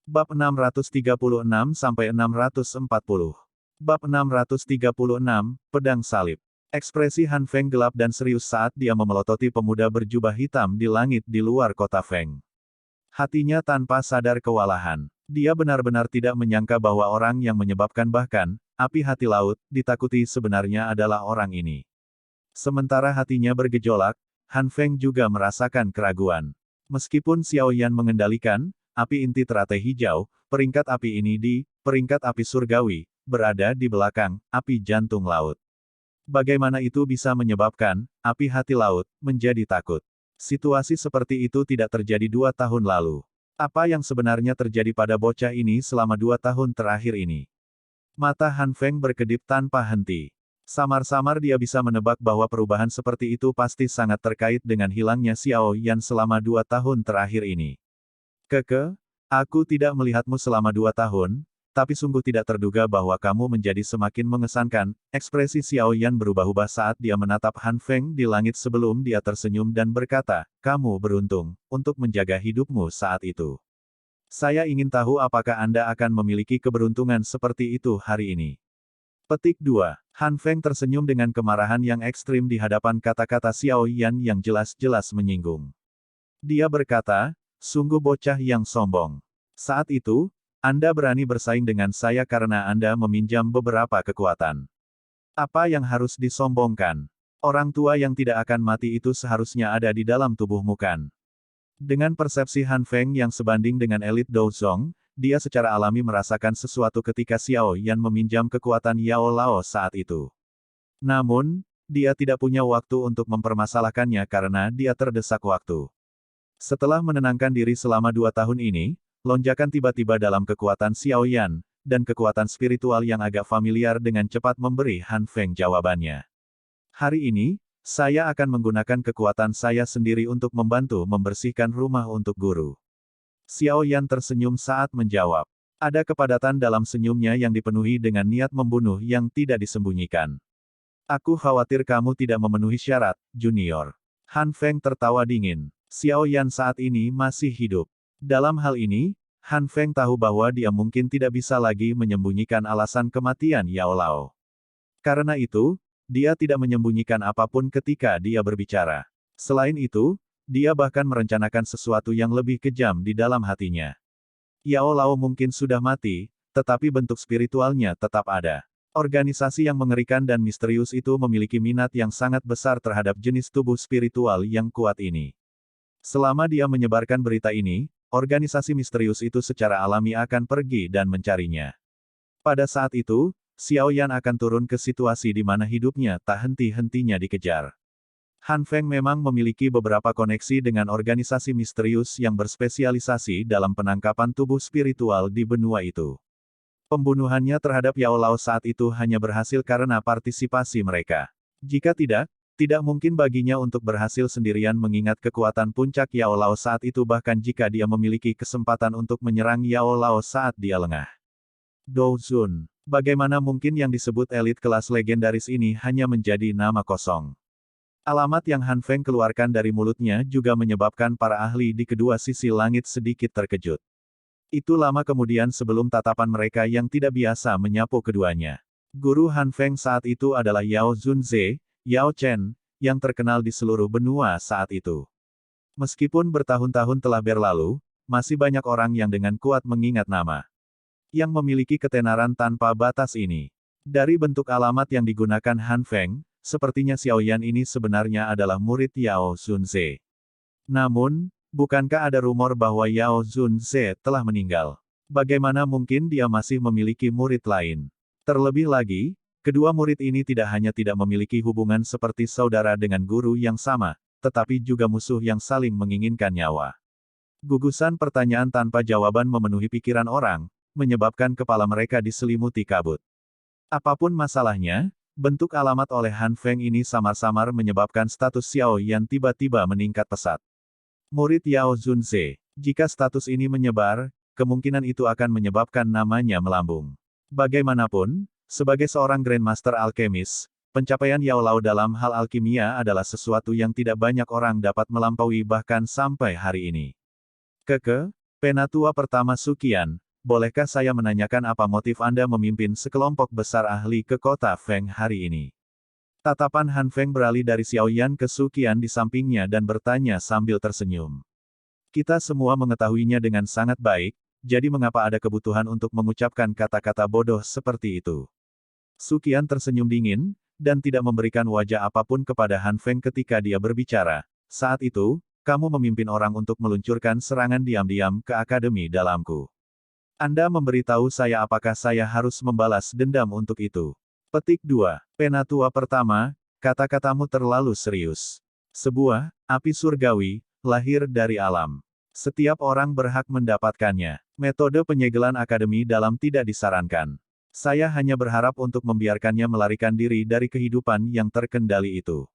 Bab 636-640. Bab 636, Pedang Salib. Ekspresi Han Feng gelap dan serius saat dia memelototi pemuda berjubah hitam di langit di luar kota Feng. Hatinya tanpa sadar kewalahan. Dia benar-benar tidak menyangka bahwa orang yang menyebabkan bahkan api hati laut ditakuti sebenarnya adalah orang ini. Sementara hatinya bergejolak, Han Feng juga merasakan keraguan. Meskipun Xiao Yan mengendalikan api inti teratai hijau, peringkat api ini di peringkat api surgawi, berada di belakang api jantung laut. Bagaimana itu bisa menyebabkan api hati laut menjadi takut? Situasi seperti itu tidak terjadi 2 tahun lalu. Apa yang sebenarnya terjadi pada bocah ini selama 2 tahun terakhir ini? Mata Han Feng berkedip tanpa henti. Samar-samar dia bisa menebak bahwa perubahan seperti itu pasti sangat terkait dengan hilangnya Xiao Yan selama 2 tahun terakhir ini. Aku tidak melihatmu selama 2 tahun, tapi sungguh tidak terduga bahwa kamu menjadi semakin mengesankan. Ekspresi Xiao Yan berubah-ubah saat dia menatap Han Feng di langit sebelum dia tersenyum dan berkata, kamu beruntung untuk menjaga hidupmu saat itu. Saya ingin tahu apakah Anda akan memiliki keberuntungan seperti itu hari ini. Petik 2. Han Feng tersenyum dengan kemarahan yang ekstrim di hadapan kata-kata Xiao Yan yang jelas-jelas menyinggung. Dia berkata, sungguh bocah yang sombong. Saat itu, Anda berani bersaing dengan saya karena Anda meminjam beberapa kekuatan. Apa yang harus disombongkan? Orang tua yang tidak akan mati itu seharusnya ada di dalam tubuhmu kan? Dengan persepsi Han Feng yang sebanding dengan elit Douzong, dia secara alami merasakan sesuatu ketika Xiao Yan meminjam kekuatan Yao Lao saat itu. Namun, dia tidak punya waktu untuk mempermasalahkannya karena dia terdesak waktu. Setelah menenangkan diri selama 2 tahun ini, lonjakan tiba-tiba dalam kekuatan Xiao Yan, dan kekuatan spiritual yang agak familiar dengan cepat memberi Han Feng jawabannya. Hari ini, saya akan menggunakan kekuatan saya sendiri untuk membantu membersihkan rumah untuk guru. Xiao Yan tersenyum saat menjawab. Ada kepadatan dalam senyumnya yang dipenuhi dengan niat membunuh yang tidak disembunyikan. Aku khawatir kamu tidak memenuhi syarat, Junior. Han Feng tertawa dingin. Xiao Yan saat ini masih hidup. Dalam hal ini, Han Feng tahu bahwa dia mungkin tidak bisa lagi menyembunyikan alasan kematian Yao Lao. Karena itu, dia tidak menyembunyikan apapun ketika dia berbicara. Selain itu, dia bahkan merencanakan sesuatu yang lebih kejam di dalam hatinya. Yao Lao mungkin sudah mati, tetapi bentuk spiritualnya tetap ada. Organisasi yang mengerikan dan misterius itu memiliki minat yang sangat besar terhadap jenis tubuh spiritual yang kuat ini. Selama dia menyebarkan berita ini, organisasi misterius itu secara alami akan pergi dan mencarinya. Pada saat itu, Xiao Yan akan turun ke situasi di mana hidupnya tak henti-hentinya dikejar. Han Feng memang memiliki beberapa koneksi dengan organisasi misterius yang berspesialisasi dalam penangkapan tubuh spiritual di benua itu. Pembunuhannya terhadap Yao Lao saat itu hanya berhasil karena partisipasi mereka. Jika tidak mungkin baginya untuk berhasil sendirian mengingat kekuatan puncak Yao Lao saat itu bahkan jika dia memiliki kesempatan untuk menyerang Yao Lao saat dia lengah. Douzun, bagaimana mungkin yang disebut elit kelas legendaris ini hanya menjadi nama kosong? Alamat yang Han Feng keluarkan dari mulutnya juga menyebabkan para ahli di kedua sisi langit sedikit terkejut. Itu lama kemudian sebelum tatapan mereka yang tidak biasa menyapu keduanya. Guru Han Feng saat itu adalah Yao Zunze, Yao Chen, yang terkenal di seluruh benua saat itu. Meskipun bertahun-tahun telah berlalu, masih banyak orang yang dengan kuat mengingat nama yang memiliki ketenaran tanpa batas ini. Dari bentuk alamat yang digunakan Han Feng, sepertinya Xiao Yan ini sebenarnya adalah murid Yao Zunze. Namun, bukankah ada rumor bahwa Yao Zunze telah meninggal? Bagaimana mungkin dia masih memiliki murid lain? Terlebih lagi, kedua murid ini tidak hanya tidak memiliki hubungan seperti saudara dengan guru yang sama, tetapi juga musuh yang saling menginginkan nyawa. Gugusan pertanyaan tanpa jawaban memenuhi pikiran orang, menyebabkan kepala mereka diselimuti kabut. Apapun masalahnya, bentuk alamat oleh Han Feng ini samar-samar menyebabkan status Xiao Yan tiba-tiba meningkat pesat. Murid Yao Zunze, jika status ini menyebar, kemungkinan itu akan menyebabkan namanya melambung. Bagaimanapun, sebagai seorang Grandmaster Alkemis, pencapaian Yao Lao dalam hal alkimia adalah sesuatu yang tidak banyak orang dapat melampaui bahkan sampai hari ini. Penatua pertama Suqian, bolehkah saya menanyakan apa motif Anda memimpin sekelompok besar ahli ke kota Feng hari ini? Tatapan Han Feng beralih dari Xiaoyan ke Suqian di sampingnya dan bertanya sambil tersenyum. Kita semua mengetahuinya dengan sangat baik, jadi mengapa ada kebutuhan untuk mengucapkan kata-kata bodoh seperti itu? Suqian tersenyum dingin, dan tidak memberikan wajah apapun kepada Han Feng ketika dia berbicara. Saat itu, kamu memimpin orang untuk meluncurkan serangan diam-diam ke akademi dalamku. Anda memberitahu saya apakah saya harus membalas dendam untuk itu. Petik 2. Penatua pertama, kata-katamu terlalu serius. Sebuah api surgawi lahir dari alam. Setiap orang berhak mendapatkannya. Metode penyegelan akademi dalam tidak disarankan. Saya hanya berharap untuk membiarkannya melarikan diri dari kehidupan yang terkendali itu.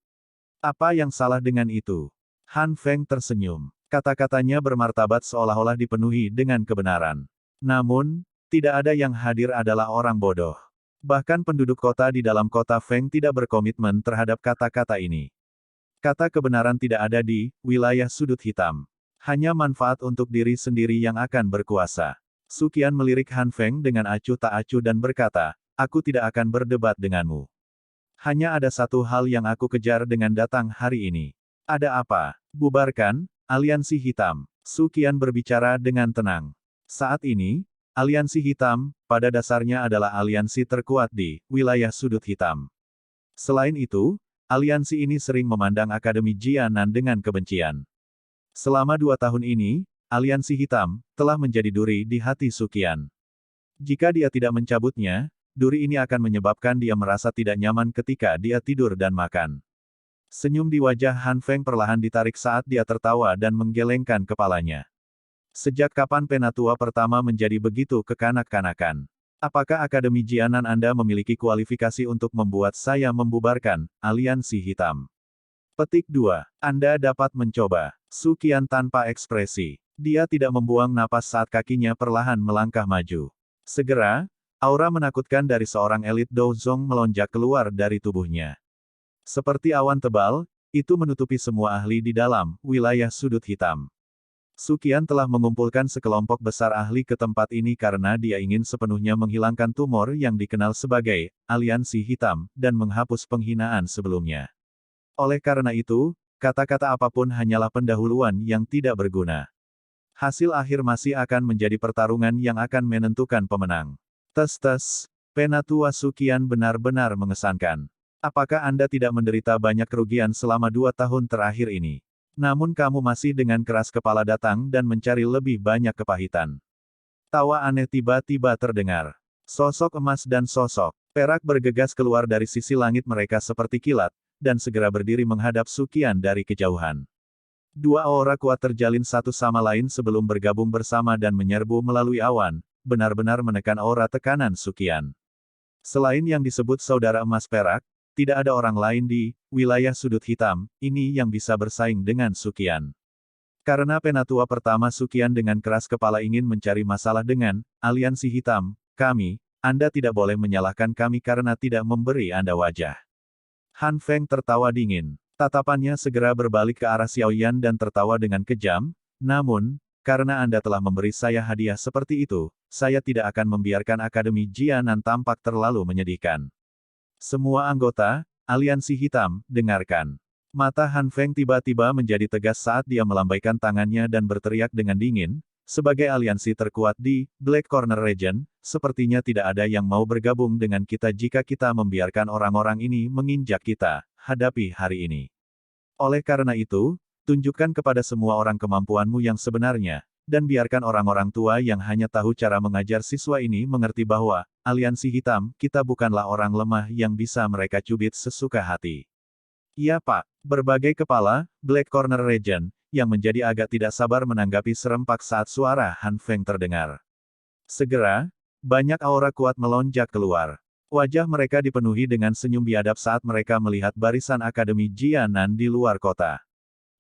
Apa yang salah dengan itu? Han Feng tersenyum. Kata-katanya bermartabat seolah-olah dipenuhi dengan kebenaran. Namun, tidak ada yang hadir adalah orang bodoh. Bahkan penduduk kota di dalam kota Feng tidak berkomitmen terhadap kata-kata ini. Kata kebenaran tidak ada di wilayah sudut hitam. Hanya manfaat untuk diri sendiri yang akan berkuasa. Suqian melirik Han Feng dengan acuh tak acuh dan berkata, aku tidak akan berdebat denganmu. Hanya ada satu hal yang aku kejar dengan datang hari ini. Ada apa? Bubarkan aliansi hitam. Suqian berbicara dengan tenang. Saat ini, aliansi hitam, pada dasarnya adalah aliansi terkuat di wilayah sudut hitam. Selain itu, aliansi ini sering memandang Akademi Jianan dengan kebencian. Selama 2 tahun ini, aliansi hitam telah menjadi duri di hati Suqian. Jika dia tidak mencabutnya, duri ini akan menyebabkan dia merasa tidak nyaman ketika dia tidur dan makan. Senyum di wajah Han Feng perlahan ditarik saat dia tertawa dan menggelengkan kepalanya. Sejak kapan penatua pertama menjadi begitu kekanak-kanakan? Apakah Akademi Jianan Anda memiliki kualifikasi untuk membuat saya membubarkan aliansi hitam? Petik 2. Anda dapat mencoba. Suqian tanpa ekspresi. Dia tidak membuang napas saat kakinya perlahan melangkah maju. Segera, aura menakutkan dari seorang elit Douzong melonjak keluar dari tubuhnya. Seperti awan tebal, itu menutupi semua ahli di dalam wilayah sudut hitam. Suqian telah mengumpulkan sekelompok besar ahli ke tempat ini karena dia ingin sepenuhnya menghilangkan tumor yang dikenal sebagai aliansi hitam dan menghapus penghinaan sebelumnya. Oleh karena itu, kata-kata apapun hanyalah pendahuluan yang tidak berguna. Hasil akhir masih akan menjadi pertarungan yang akan menentukan pemenang. Tes-tes, penatua Suqian benar-benar mengesankan. Apakah Anda tidak menderita banyak kerugian selama 2 tahun terakhir ini? Namun kamu masih dengan keras kepala datang dan mencari lebih banyak kepahitan. Tawa aneh tiba-tiba terdengar. Sosok emas dan sosok perak bergegas keluar dari sisi langit mereka seperti kilat, dan segera berdiri menghadap Suqian dari kejauhan. Dua aura kuat terjalin satu sama lain sebelum bergabung bersama dan menyerbu melalui awan, benar-benar menekan aura tekanan Suqian. Selain yang disebut saudara emas perak, tidak ada orang lain di wilayah sudut hitam ini yang bisa bersaing dengan Suqian. Karena penatua pertama Suqian dengan keras kepala ingin mencari masalah dengan aliansi hitam, Anda tidak boleh menyalahkan kami karena tidak memberi Anda wajah. Han Feng tertawa dingin. Tatapannya segera berbalik ke arah Xiaoyan dan tertawa dengan kejam, namun, karena Anda telah memberi saya hadiah seperti itu, saya tidak akan membiarkan Akademi Jianan tampak terlalu menyedihkan. Semua anggota aliansi hitam, dengarkan. Mata Han Feng tiba-tiba menjadi tegas saat dia melambaikan tangannya dan berteriak dengan dingin, sebagai aliansi terkuat di Black Corner Region, sepertinya tidak ada yang mau bergabung dengan kita jika kita membiarkan orang-orang ini menginjak kita. Hadapi hari ini. Oleh karena itu, tunjukkan kepada semua orang kemampuanmu yang sebenarnya, dan biarkan orang-orang tua yang hanya tahu cara mengajar siswa ini mengerti bahwa, aliansi hitam, kita bukanlah orang lemah yang bisa mereka cubit sesuka hati. Iya Pak, berbagai kepala, Black Corner Region, yang menjadi agak tidak sabar menanggapi serempak saat suara Han Feng terdengar. Segera, banyak aura kuat melonjak keluar. Wajah mereka dipenuhi dengan senyum biadab saat mereka melihat barisan Akademi Jianan di luar kota.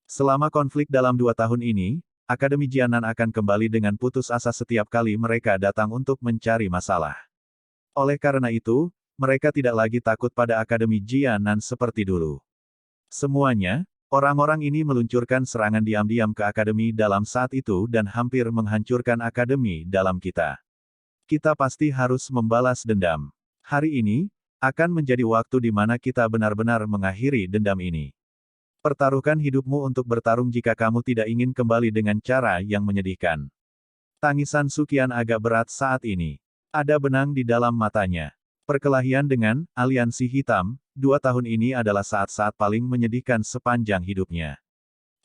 Selama konflik dalam 2 tahun ini, Akademi Jianan akan kembali dengan putus asa setiap kali mereka datang untuk mencari masalah. Oleh karena itu, mereka tidak lagi takut pada Akademi Jianan seperti dulu. Semuanya, Orang-orang ini meluncurkan serangan diam-diam ke akademi dalam saat itu dan hampir menghancurkan akademi dalam kita. Kita pasti harus membalas dendam. Hari ini, akan menjadi waktu di mana kita benar-benar mengakhiri dendam ini. Pertaruhkan hidupmu untuk bertarung jika kamu tidak ingin kembali dengan cara yang menyedihkan. Tangisan Suqian agak berat saat ini. Ada benang di dalam matanya. Perkelahian dengan aliansi hitam, 2 tahun ini adalah saat-saat paling menyedihkan sepanjang hidupnya.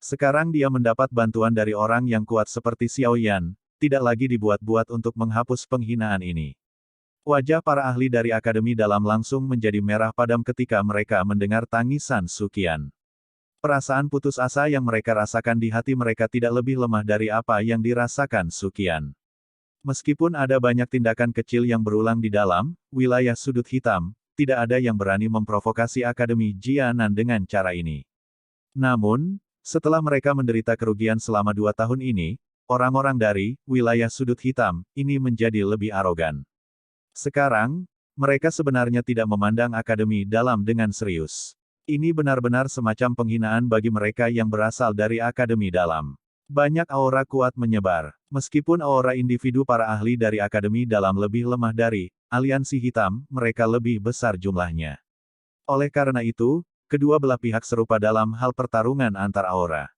Sekarang dia mendapat bantuan dari orang yang kuat seperti Xiao Yan, tidak lagi dibuat-buat untuk menghapus penghinaan ini. Wajah para ahli dari Akademi Dalam langsung menjadi merah padam ketika mereka mendengar tangisan Suqian. Perasaan putus asa yang mereka rasakan di hati mereka tidak lebih lemah dari apa yang dirasakan Suqian. Meskipun ada banyak tindakan kecil yang berulang di dalam wilayah sudut hitam, tidak ada yang berani memprovokasi Akademi Jianan dengan cara ini. Namun, setelah mereka menderita kerugian selama 2 tahun ini, orang-orang dari wilayah sudut hitam ini menjadi lebih arogan. Sekarang, mereka sebenarnya tidak memandang Akademi Dalam dengan serius. Ini benar-benar semacam penghinaan bagi mereka yang berasal dari Akademi Dalam. Banyak aura kuat menyebar. Meskipun aura individu para ahli dari Akademi Dalam lebih lemah dari aliansi hitam, mereka lebih besar jumlahnya. Oleh karena itu, kedua belah pihak serupa dalam hal pertarungan antar aura.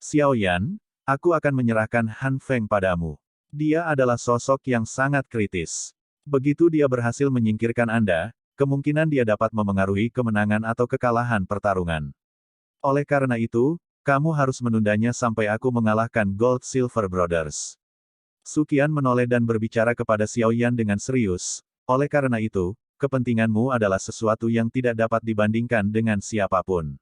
Xiao Yan, aku akan menyerahkan Han Feng padamu. Dia adalah sosok yang sangat kritis. Begitu dia berhasil menyingkirkan Anda, kemungkinan dia dapat memengaruhi kemenangan atau kekalahan pertarungan. Oleh karena itu, kamu harus menundanya sampai aku mengalahkan Gold Silver Brothers. Suqian menoleh dan berbicara kepada Xiao Yan dengan serius, oleh karena itu, kepentinganmu adalah sesuatu yang tidak dapat dibandingkan dengan siapapun.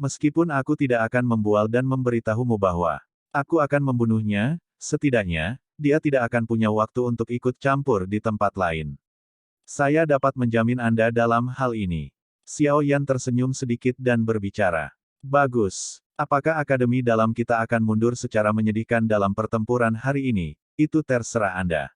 Meskipun aku tidak akan membual dan memberitahumu bahwa aku akan membunuhnya, setidaknya, dia tidak akan punya waktu untuk ikut campur di tempat lain. Saya dapat menjamin Anda dalam hal ini. Xiao Yan tersenyum sedikit dan berbicara. Bagus. Apakah Akademi Dalam kita akan mundur secara menyedihkan dalam pertempuran hari ini? Itu terserah Anda.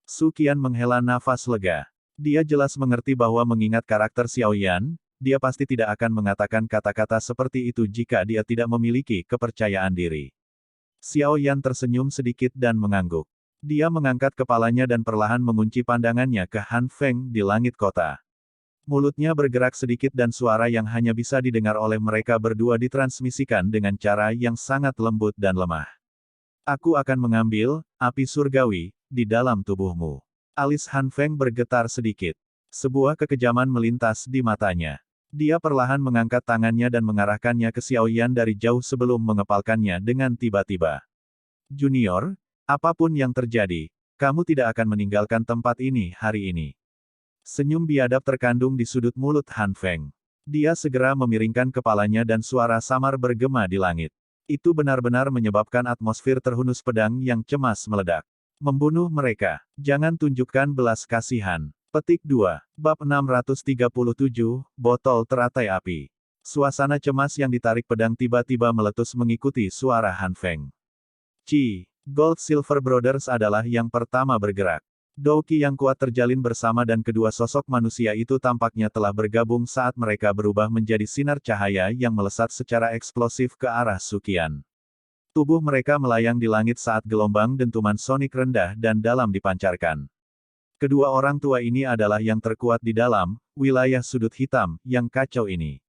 Suqian menghela nafas lega. Dia jelas mengerti bahwa mengingat karakter Xiao Yan, dia pasti tidak akan mengatakan kata-kata seperti itu jika dia tidak memiliki kepercayaan diri. Xiao Yan tersenyum sedikit dan mengangguk. Dia mengangkat kepalanya dan perlahan mengunci pandangannya ke Han Feng di langit kota. Mulutnya bergerak sedikit dan suara yang hanya bisa didengar oleh mereka berdua ditransmisikan dengan cara yang sangat lembut dan lemah. Aku akan mengambil api surgawi di dalam tubuhmu. Alis Han Feng bergetar sedikit. Sebuah kekejaman melintas di matanya. Dia perlahan mengangkat tangannya dan mengarahkannya ke Xiao Yan dari jauh sebelum mengepalkannya dengan tiba-tiba. Junior, apapun yang terjadi, kamu tidak akan meninggalkan tempat ini hari ini. Senyum biadab terkandung di sudut mulut Han Feng. Dia segera memiringkan kepalanya dan suara samar bergema di langit. Itu benar-benar menyebabkan atmosfer terhunus pedang yang cemas meledak. Membunuh mereka. Jangan tunjukkan belas kasihan. Petik 2. Bab 637, Botol Teratai Api. Suasana cemas yang ditarik pedang tiba-tiba meletus mengikuti suara Han Feng. Gold Silver Brothers adalah yang pertama bergerak. Douqi yang kuat terjalin bersama dan kedua sosok manusia itu tampaknya telah bergabung saat mereka berubah menjadi sinar cahaya yang melesat secara eksplosif ke arah Suqian. Tubuh mereka melayang di langit saat gelombang dentuman sonik rendah dan dalam dipancarkan. Kedua orang tua ini adalah yang terkuat di dalam wilayah sudut hitam yang kacau ini.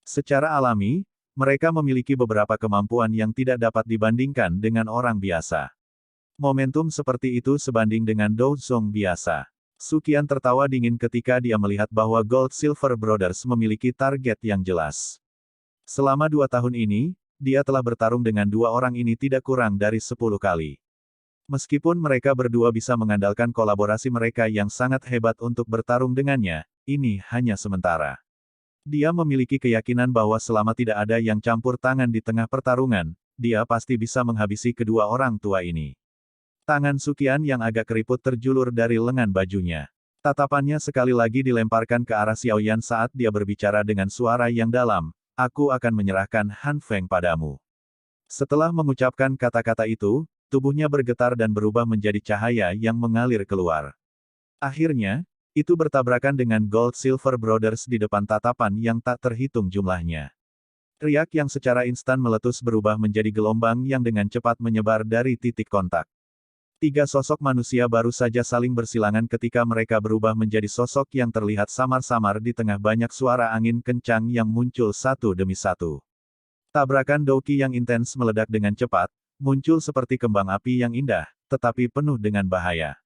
Secara alami, mereka memiliki beberapa kemampuan yang tidak dapat dibandingkan dengan orang biasa. Momentum seperti itu sebanding dengan Douzong biasa. Suqian tertawa dingin ketika dia melihat bahwa Gold Silver Brothers memiliki target yang jelas. Selama 2 tahun ini, dia telah bertarung dengan dua orang ini tidak kurang dari 10 kali. Meskipun mereka berdua bisa mengandalkan kolaborasi mereka yang sangat hebat untuk bertarung dengannya, ini hanya sementara. Dia memiliki keyakinan bahwa selama tidak ada yang campur tangan di tengah pertarungan, dia pasti bisa menghabisi kedua orang tua ini. Tangan Suqian yang agak keriput terjulur dari lengan bajunya. Tatapannya sekali lagi dilemparkan ke arah Xiao Yan saat dia berbicara dengan suara yang dalam, aku akan menyerahkan Han Feng padamu. Setelah mengucapkan kata-kata itu, tubuhnya bergetar dan berubah menjadi cahaya yang mengalir keluar. Akhirnya, itu bertabrakan dengan Gold Silver Brothers di depan tatapan yang tak terhitung jumlahnya. Riak yang secara instan meletus berubah menjadi gelombang yang dengan cepat menyebar dari titik kontak. Tiga sosok manusia baru saja saling bersilangan ketika mereka berubah menjadi sosok yang terlihat samar-samar di tengah banyak suara angin kencang yang muncul satu demi satu. Tabrakan Douki yang intens meledak dengan cepat, muncul seperti kembang api yang indah, tetapi penuh dengan bahaya.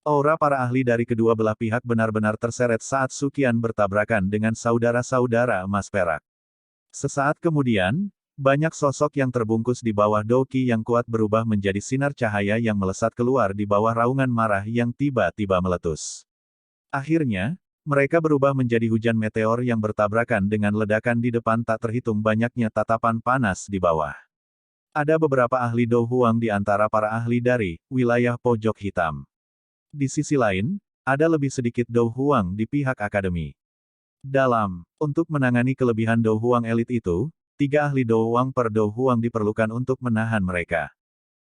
Aura para ahli dari kedua belah pihak benar-benar terseret saat Sukian bertabrakan dengan saudara-saudara emas perak. Sesaat kemudian, banyak sosok yang terbungkus di bawah Douki yang kuat berubah menjadi sinar cahaya yang melesat keluar di bawah raungan marah yang tiba-tiba meletus. Akhirnya, mereka berubah menjadi hujan meteor yang bertabrakan dengan ledakan di depan tak terhitung banyaknya tatapan panas di bawah. Ada beberapa ahli Dou Huang di antara para ahli dari wilayah pojok hitam. Di sisi lain, ada lebih sedikit Dou Huang di pihak akademi. Untuk menangani kelebihan Dou Huang elit itu, 3 ahli Dou Huang per Dou Huang diperlukan untuk menahan mereka.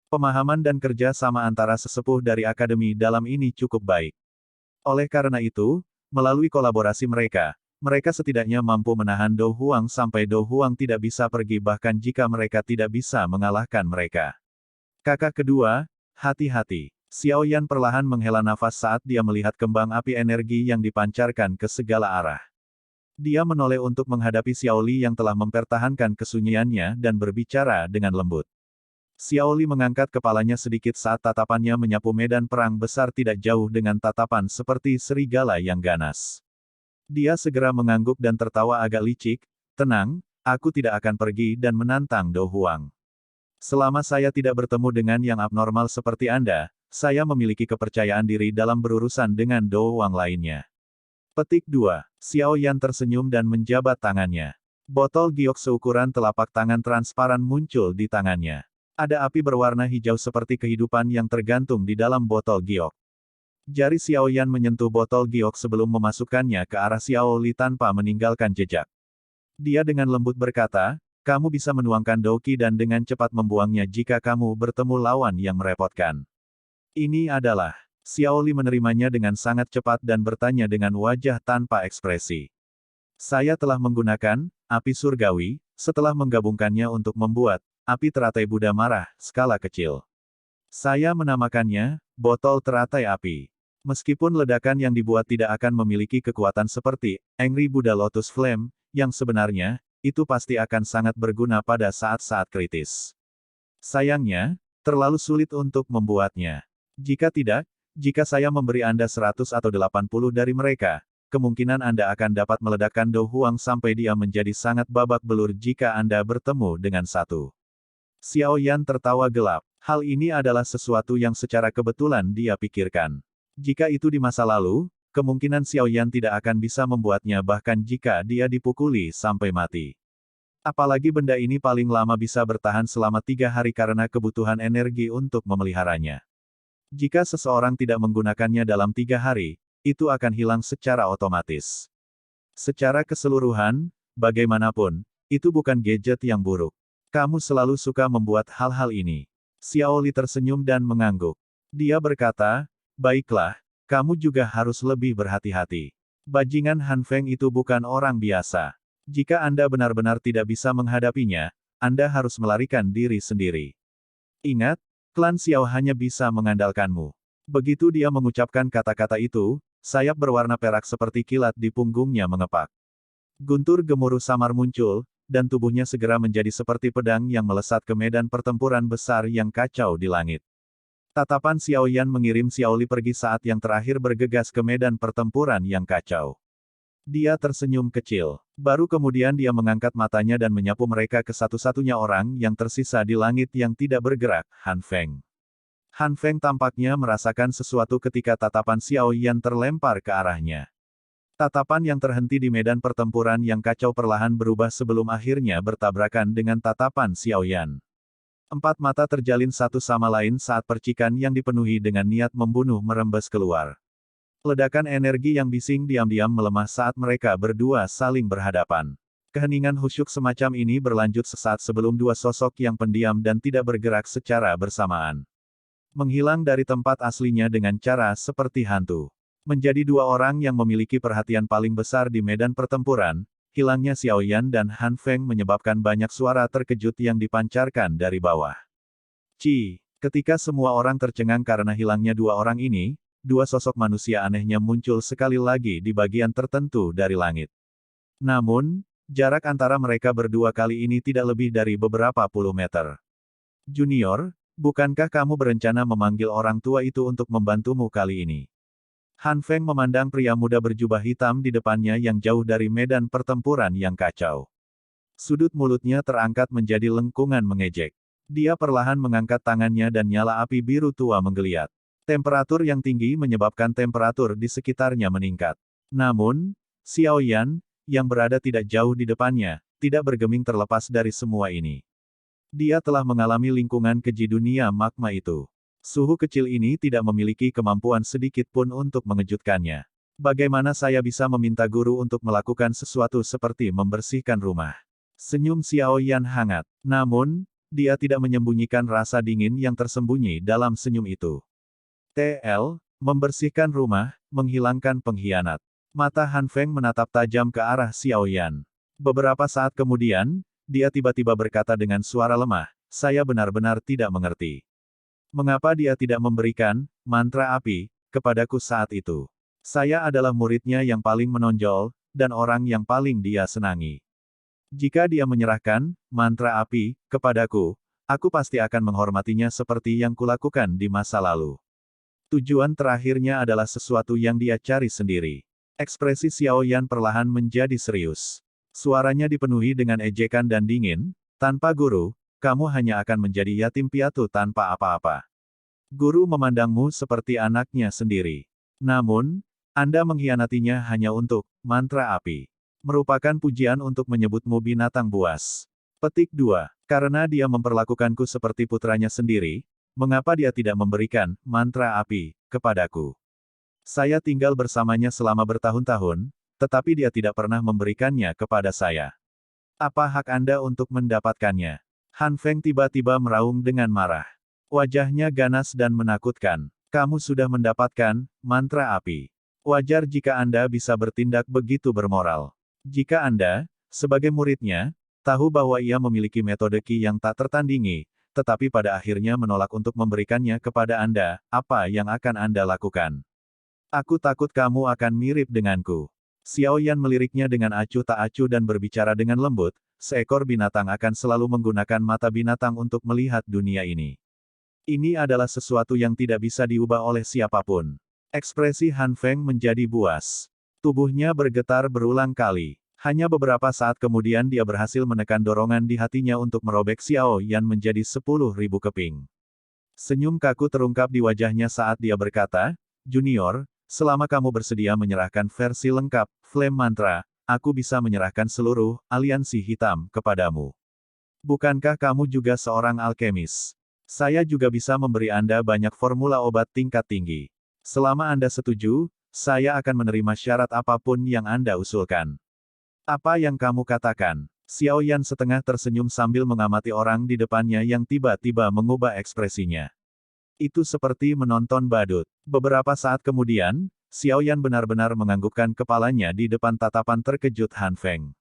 Pemahaman dan kerja sama antara sesepuh dari akademi dalam ini cukup baik. Oleh karena itu, melalui kolaborasi mereka, mereka setidaknya mampu menahan Dou Huang sampai Dou Huang tidak bisa pergi bahkan jika mereka tidak bisa mengalahkan mereka. Kakak kedua, hati-hati. Xiao Yan perlahan menghela nafas saat dia melihat kembang api energi yang dipancarkan ke segala arah. Dia menoleh untuk menghadapi Xiao Li yang telah mempertahankan kesunyiannya dan berbicara dengan lembut. Xiao Li mengangkat kepalanya sedikit saat tatapannya menyapu medan perang besar tidak jauh dengan tatapan seperti serigala yang ganas. Dia segera mengangguk dan tertawa agak licik, "Tenang, aku tidak akan pergi dan menantang Dou Huang. Selama saya tidak bertemu dengan yang abnormal seperti Anda, saya memiliki kepercayaan diri dalam berurusan dengan Dou Huang lainnya." Petik 2. Xiao Yan tersenyum dan menjabat tangannya. Botol giok seukuran telapak tangan transparan muncul di tangannya. Ada api berwarna hijau seperti kehidupan yang tergantung di dalam botol giok. Jari Xiao Yan menyentuh botol giok sebelum memasukkannya ke arah Xiao Li tanpa meninggalkan jejak. Dia dengan lembut berkata, "Kamu bisa menuangkan Douki dan dengan cepat membuangnya jika kamu bertemu lawan yang merepotkan." Ini adalah... Xiao Li menerimanya dengan sangat cepat dan bertanya dengan wajah tanpa ekspresi. "Saya telah menggunakan api surgawi, setelah menggabungkannya untuk membuat api teratai Buddha marah, skala kecil. Saya menamakannya botol teratai api. Meskipun ledakan yang dibuat tidak akan memiliki kekuatan seperti Angry Buddha Lotus Flame, yang sebenarnya, itu pasti akan sangat berguna pada saat-saat kritis. Sayangnya, terlalu sulit untuk membuatnya. Jika saya memberi Anda 100 atau 80 dari mereka, kemungkinan Anda akan dapat meledakkan Dou Huang sampai dia menjadi sangat babak belur jika Anda bertemu dengan satu." Xiao Yan tertawa gelap. Hal ini adalah sesuatu yang secara kebetulan dia pikirkan. Jika itu di masa lalu, kemungkinan Xiao Yan tidak akan bisa membuatnya bahkan jika dia dipukuli sampai mati. Apalagi benda ini paling lama bisa bertahan selama 3 hari karena kebutuhan energi untuk memeliharanya. Jika seseorang tidak menggunakannya dalam 3 hari, itu akan hilang secara otomatis. Secara keseluruhan, bagaimanapun, itu bukan gadget yang buruk. Kamu selalu suka membuat hal-hal ini. Xiao Li tersenyum dan mengangguk. Dia berkata, "Baiklah, kamu juga harus lebih berhati-hati. Bajingan Han Feng itu bukan orang biasa. Jika Anda benar-benar tidak bisa menghadapinya, Anda harus melarikan diri sendiri. Ingat, klan Xiao hanya bisa mengandalkanmu." Begitu dia mengucapkan kata-kata itu, sayap berwarna perak seperti kilat di punggungnya mengepak. Guntur gemuruh samar muncul, dan tubuhnya segera menjadi seperti pedang yang melesat ke medan pertempuran besar yang kacau di langit. Tatapan Xiao Yan mengirim Xiao Li pergi saat yang terakhir bergegas ke medan pertempuran yang kacau. Dia tersenyum kecil. Baru kemudian dia mengangkat matanya dan menyapu mereka ke satu-satunya orang yang tersisa di langit yang tidak bergerak, Han Feng. Han Feng tampaknya merasakan sesuatu ketika tatapan Xiao Yan terlempar ke arahnya. Tatapan yang terhenti di medan pertempuran yang kacau perlahan berubah sebelum akhirnya bertabrakan dengan tatapan Xiao Yan. 4 mata terjalin satu sama lain saat percikan yang dipenuhi dengan niat membunuh merembes keluar. Ledakan energi yang bising diam-diam melemah saat mereka berdua saling berhadapan. Keheningan khusyuk semacam ini berlanjut sesaat sebelum dua sosok yang pendiam dan tidak bergerak secara bersamaan menghilang dari tempat aslinya dengan cara seperti hantu. Menjadi dua orang yang memiliki perhatian paling besar di medan pertempuran, hilangnya Xiao Yan dan Han Feng menyebabkan banyak suara terkejut yang dipancarkan dari bawah. Ketika semua orang tercengang karena hilangnya dua orang ini, dua sosok manusia anehnya muncul sekali lagi di bagian tertentu dari langit. Namun, jarak antara mereka berdua kali ini tidak lebih dari beberapa puluh meter. Junior, bukankah kamu berencana memanggil orang tua itu untuk membantumu kali ini? Han Feng memandang pria muda berjubah hitam di depannya yang jauh dari medan pertempuran yang kacau. Sudut mulutnya terangkat menjadi lengkungan mengejek. Dia perlahan mengangkat tangannya dan nyala api biru tua menggeliat. Temperatur yang tinggi menyebabkan temperatur di sekitarnya meningkat. Namun, Xiao Yan, yang berada tidak jauh di depannya, tidak bergeming terlepas dari semua ini. Dia telah mengalami lingkungan keji dunia magma itu. Suhu kecil ini tidak memiliki kemampuan sedikit pun untuk mengejutkannya. Bagaimana saya bisa meminta guru untuk melakukan sesuatu seperti membersihkan rumah? Senyum Xiao Yan hangat. Namun, dia tidak menyembunyikan rasa dingin yang tersembunyi dalam senyum itu. Membersihkan rumah, menghilangkan pengkhianat. Mata Han Feng menatap tajam ke arah Xiao Yan. Beberapa saat kemudian, dia tiba-tiba berkata dengan suara lemah, saya benar-benar tidak mengerti. Mengapa dia tidak memberikan mantra api kepadaku saat itu? Saya adalah muridnya yang paling menonjol, dan orang yang paling dia senangi. Jika dia menyerahkan mantra api kepadaku, aku pasti akan menghormatinya seperti yang kulakukan di masa lalu. Tujuan terakhirnya adalah sesuatu yang dia cari sendiri. Ekspresi Xiao Yan perlahan menjadi serius. Suaranya dipenuhi dengan ejekan dan dingin, tanpa guru, kamu hanya akan menjadi yatim piatu tanpa apa-apa. Guru memandangmu seperti anaknya sendiri. Namun, Anda mengkhianatinya hanya untuk mantra api. Merupakan pujian untuk menyebutmu binatang buas. Petik 2. Karena dia memperlakukanku seperti putranya sendiri, mengapa dia tidak memberikan mantra api kepadaku? Saya tinggal bersamanya selama bertahun-tahun, tetapi dia tidak pernah memberikannya kepada saya. Apa hak Anda untuk mendapatkannya? Han Feng tiba-tiba meraung dengan marah. Wajahnya ganas dan menakutkan. Kamu sudah mendapatkan mantra api. Wajar jika Anda bisa bertindak begitu bermoral. Jika Anda, sebagai muridnya, tahu bahwa ia memiliki metode Qi yang tak tertandingi, tetapi pada akhirnya menolak untuk memberikannya kepada Anda, apa yang akan Anda lakukan? Aku takut kamu akan mirip denganku. Xiao Yan meliriknya dengan acuh tak acuh dan berbicara dengan lembut, seekor binatang akan selalu menggunakan mata binatang untuk melihat dunia ini. Ini adalah sesuatu yang tidak bisa diubah oleh siapapun. Ekspresi Han Feng menjadi buas. Tubuhnya bergetar berulang kali. Hanya beberapa saat kemudian dia berhasil menekan dorongan di hatinya untuk merobek Xiao Yan menjadi 10.000 keping. Senyum kaku terungkap di wajahnya saat dia berkata, Junior, selama kamu bersedia menyerahkan versi lengkap, Flame Mantra, aku bisa menyerahkan seluruh aliansi hitam kepadamu. Bukankah kamu juga seorang alkemis? Saya juga bisa memberi Anda banyak formula obat tingkat tinggi. Selama Anda setuju, saya akan menerima syarat apapun yang Anda usulkan. Apa yang kamu katakan? Xiao Yan setengah tersenyum sambil mengamati orang di depannya yang tiba-tiba mengubah ekspresinya. Itu seperti menonton badut. Beberapa saat kemudian, Xiao Yan benar-benar menganggukkan kepalanya di depan tatapan terkejut Han Feng.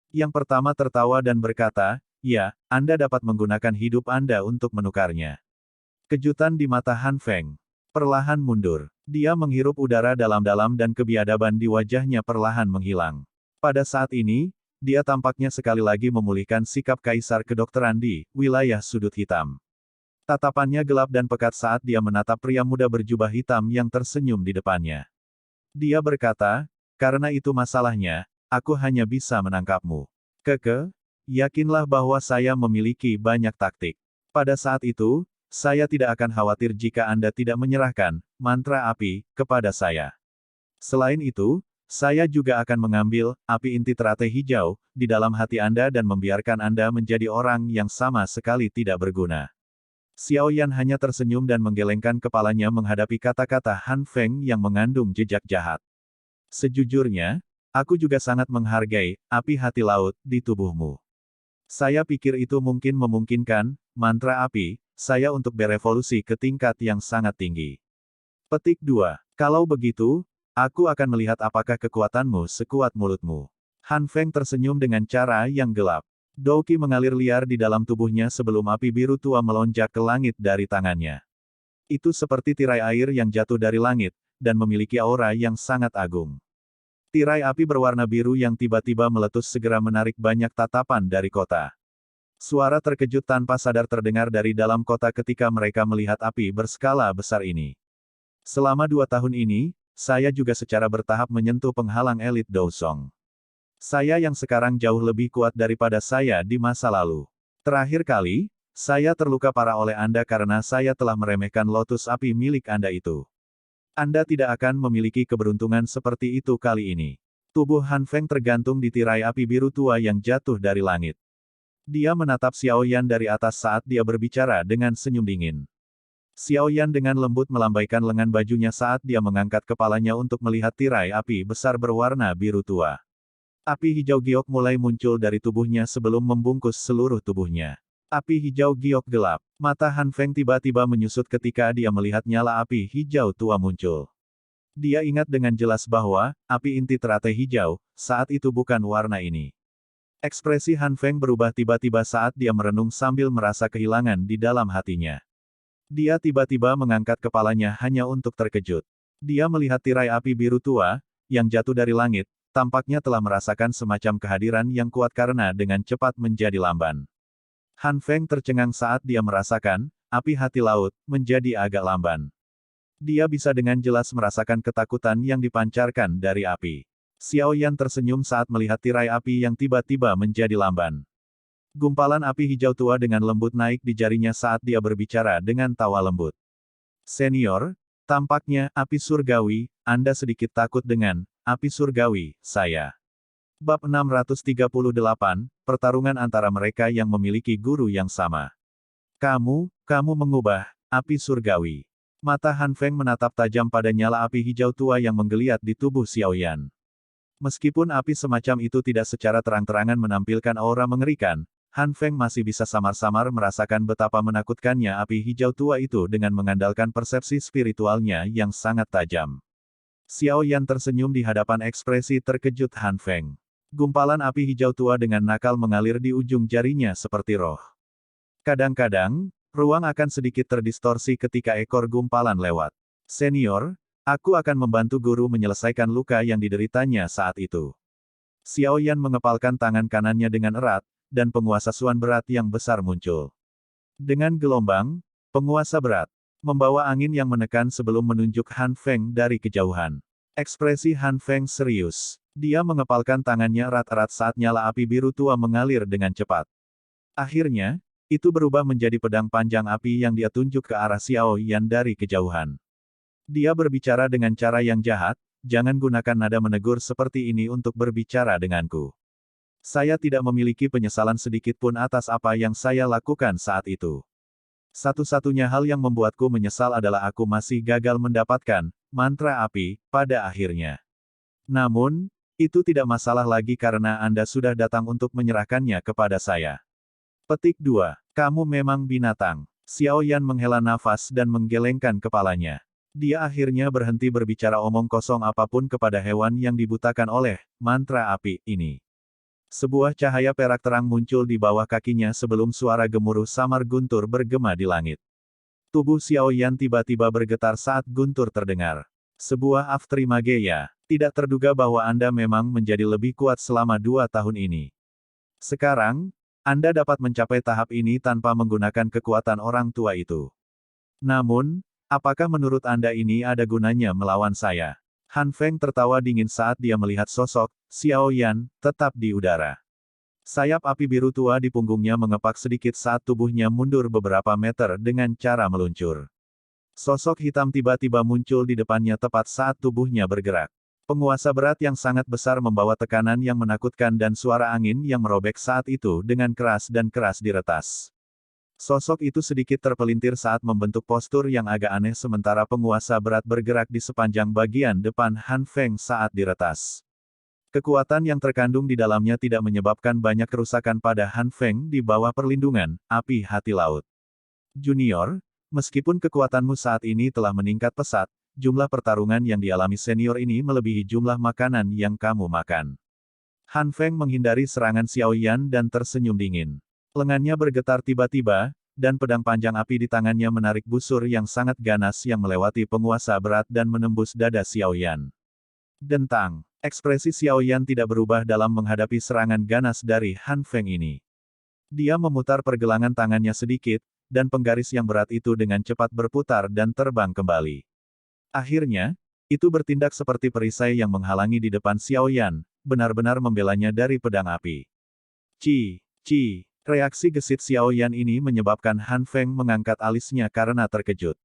Yang pertama tertawa dan berkata, ya, Anda dapat menggunakan hidup Anda untuk menukarnya. Kejutan di mata Han Feng. Perlahan mundur. Dia menghirup udara dalam-dalam dan kebiadaban di wajahnya perlahan menghilang. Pada saat ini, dia tampaknya sekali lagi memulihkan sikap kaisar kedokteran di wilayah sudut hitam. Tatapannya gelap dan pekat saat dia menatap pria muda berjubah hitam yang tersenyum di depannya. Dia berkata, karena itu masalahnya, aku hanya bisa menangkapmu. Yakinlah bahwa saya memiliki banyak taktik. Pada saat itu, saya tidak akan khawatir jika Anda tidak menyerahkan mantra api kepada saya. Selain itu, saya juga akan mengambil api inti teratai hijau di dalam hati Anda dan membiarkan Anda menjadi orang yang sama sekali tidak berguna. Xiao Yan hanya tersenyum dan menggelengkan kepalanya menghadapi kata-kata Han Feng yang mengandung jejak jahat. Sejujurnya, aku juga sangat menghargai api hati laut di tubuhmu. Saya pikir itu mungkin memungkinkan mantra api saya untuk berevolusi ke tingkat yang sangat tinggi. Petik 2. Kalau begitu, aku akan melihat apakah kekuatanmu sekuat mulutmu. Han Feng tersenyum dengan cara yang gelap. Douqi mengalir liar di dalam tubuhnya sebelum api biru tua melonjak ke langit dari tangannya. Itu seperti tirai air yang jatuh dari langit, dan memiliki aura yang sangat agung. Tirai api berwarna biru yang tiba-tiba meletus segera menarik banyak tatapan dari kota. Suara terkejut tanpa sadar terdengar dari dalam kota ketika mereka melihat api berskala besar ini. Selama 2 tahun ini, saya juga secara bertahap menyentuh penghalang elit Dousong. Saya yang sekarang jauh lebih kuat daripada saya di masa lalu. Terakhir kali, saya terluka parah oleh Anda karena saya telah meremehkan lotus api milik Anda itu. Anda tidak akan memiliki keberuntungan seperti itu kali ini. Tubuh Han Feng tergantung di tirai api biru tua yang jatuh dari langit. Dia menatap Xiao Yan dari atas saat dia berbicara dengan senyum dingin. Xiao Yan dengan lembut melambaikan lengan bajunya saat dia mengangkat kepalanya untuk melihat tirai api besar berwarna biru tua. Api hijau giok mulai muncul dari tubuhnya sebelum membungkus seluruh tubuhnya. Api hijau giok gelap. Mata Han Feng tiba-tiba menyusut ketika dia melihat nyala api hijau tua muncul. Dia ingat dengan jelas bahwa, api inti teratai hijau, saat itu bukan warna ini. Ekspresi Han Feng berubah tiba-tiba saat dia merenung sambil merasa kehilangan di dalam hatinya. Dia tiba-tiba mengangkat kepalanya hanya untuk terkejut. Dia melihat tirai api biru tua, yang jatuh dari langit, tampaknya telah merasakan semacam kehadiran yang kuat karena dengan cepat menjadi lamban. Han Feng tercengang saat dia merasakan, api hati laut, menjadi agak lamban. Dia bisa dengan jelas merasakan ketakutan yang dipancarkan dari api. Xiao Yan tersenyum saat melihat tirai api yang tiba-tiba menjadi lamban. Gumpalan api hijau tua dengan lembut naik di jarinya saat dia berbicara dengan tawa lembut. Senior, tampaknya, api surgawi, Anda sedikit takut dengan api surgawi, saya. Bab 638, pertarungan antara mereka yang memiliki guru yang sama. Kamu mengubah, api surgawi. Mata Han Feng menatap tajam pada nyala api hijau tua yang menggeliat di tubuh Xiao Yan. Meskipun api semacam itu tidak secara terang-terangan menampilkan aura mengerikan, Han Feng masih bisa samar-samar merasakan betapa menakutkannya api hijau tua itu dengan mengandalkan persepsi spiritualnya yang sangat tajam. Xiao Yan tersenyum di hadapan ekspresi terkejut Han Feng. Gumpalan api hijau tua dengan nakal mengalir di ujung jarinya seperti roh. Kadang-kadang, ruang akan sedikit terdistorsi ketika ekor gumpalan lewat. Senior, aku akan membantu guru menyelesaikan luka yang dideritanya saat itu. Xiao Yan mengepalkan tangan kanannya dengan erat, dan penguasa Suan berat yang besar muncul. Dengan gelombang, penguasa berat membawa angin yang menekan sebelum menunjuk Han Feng dari kejauhan. Ekspresi Han Feng serius. Dia mengepalkan tangannya erat-erat saat nyala api biru tua mengalir dengan cepat. Akhirnya, itu berubah menjadi pedang panjang api yang dia tunjuk ke arah Xiao Yan dari kejauhan. Dia berbicara dengan cara yang jahat, jangan gunakan nada menegur seperti ini untuk berbicara denganku. Saya tidak memiliki penyesalan sedikit pun atas apa yang saya lakukan saat itu. Satu-satunya hal yang membuatku menyesal adalah aku masih gagal mendapatkan mantra api pada akhirnya. Namun, itu tidak masalah lagi karena Anda sudah datang untuk menyerahkannya kepada saya. Petik 2. Kamu memang binatang. Xiao Yan menghela nafas dan menggelengkan kepalanya. Dia akhirnya berhenti berbicara omong kosong apapun kepada hewan yang dibutakan oleh mantra api ini. Sebuah cahaya perak terang muncul di bawah kakinya sebelum suara gemuruh samar guntur bergema di langit. Tubuh Xiao Yan tiba-tiba bergetar saat guntur terdengar. Sebuah afterimageia. Tidak terduga bahwa Anda memang menjadi lebih kuat selama 2 tahun ini. Sekarang, Anda dapat mencapai tahap ini tanpa menggunakan kekuatan orang tua itu. Namun, apakah menurut Anda ini ada gunanya melawan saya? Han Feng tertawa dingin saat dia melihat sosok Xiao Yan tetap di udara. Sayap api biru tua di punggungnya mengepak sedikit saat tubuhnya mundur beberapa meter dengan cara meluncur. Sosok hitam tiba-tiba muncul di depannya tepat saat tubuhnya bergerak. Penguasa berat yang sangat besar membawa tekanan yang menakutkan dan suara angin yang merobek saat itu dengan keras dan keras diretas. Sosok itu sedikit terpelintir saat membentuk postur yang agak aneh sementara penguasa berat bergerak di sepanjang bagian depan Han Feng saat diretas. Kekuatan yang terkandung di dalamnya tidak menyebabkan banyak kerusakan pada Han Feng di bawah perlindungan api hati laut. Junior, meskipun kekuatanmu saat ini telah meningkat pesat, jumlah pertarungan yang dialami senior ini melebihi jumlah makanan yang kamu makan. Han Feng menghindari serangan Xiao Yan dan tersenyum dingin. Lengannya bergetar tiba-tiba, dan pedang panjang api di tangannya menarik busur yang sangat ganas yang melewati penguasa berat dan menembus dada Xiao Yan. Dentang. Ekspresi Xiao Yan tidak berubah dalam menghadapi serangan ganas dari Han Feng ini. Dia memutar pergelangan tangannya sedikit, dan penggaris yang berat itu dengan cepat berputar dan terbang kembali. Akhirnya, itu bertindak seperti perisai yang menghalangi di depan Xiao Yan, benar-benar membelanya dari pedang api. Ci. Reaksi gesit Xiao Yan ini menyebabkan Han Feng mengangkat alisnya karena terkejut.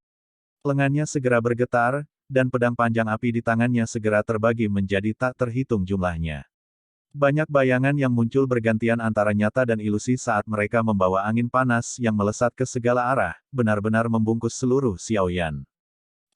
Lengannya segera bergetar, dan pedang panjang api di tangannya segera terbagi menjadi tak terhitung jumlahnya. Banyak bayangan yang muncul bergantian antara nyata dan ilusi saat mereka membawa angin panas yang melesat ke segala arah, benar-benar membungkus seluruh Xiao Yan.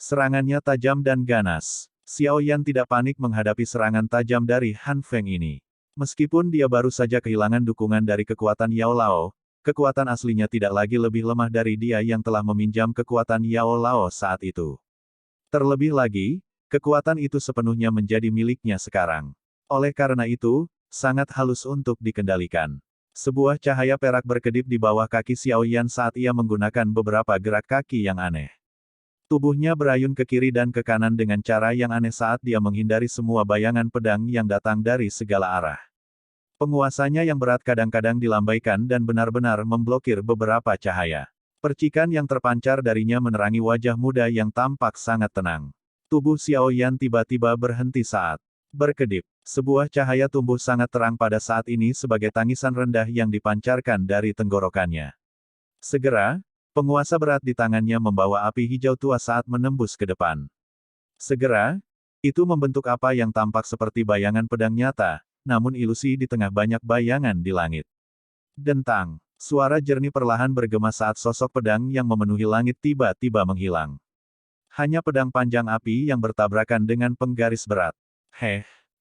Serangannya tajam dan ganas. Xiao Yan tidak panik menghadapi serangan tajam dari Han Feng ini. Meskipun dia baru saja kehilangan dukungan dari kekuatan Yao Lao, kekuatan aslinya tidak lagi lebih lemah dari dia yang telah meminjam kekuatan Yao Lao saat itu. Terlebih lagi, kekuatan itu sepenuhnya menjadi miliknya sekarang. Oleh karena itu, sangat halus untuk dikendalikan. Sebuah cahaya perak berkedip di bawah kaki Xiao Yan saat ia menggunakan beberapa gerak kaki yang aneh. Tubuhnya berayun ke kiri dan ke kanan dengan cara yang aneh saat dia menghindari semua bayangan pedang yang datang dari segala arah. Penguasanya yang berat kadang-kadang dilambaikan dan benar-benar memblokir beberapa cahaya. Percikan yang terpancar darinya menerangi wajah muda yang tampak sangat tenang. Tubuh Xiao Yan tiba-tiba berhenti saat berkedip. Sebuah cahaya tumbuh sangat terang pada saat ini sebagai tangisan rendah yang dipancarkan dari tenggorokannya. Segera, penguasa berat di tangannya membawa api hijau tua saat menembus ke depan. Segera, itu membentuk apa yang tampak seperti bayangan pedang nyata, namun ilusi di tengah banyak bayangan di langit. Dentang. Suara jernih perlahan bergema saat sosok pedang yang memenuhi langit tiba-tiba menghilang. Hanya pedang panjang api yang bertabrakan dengan penggaris berat.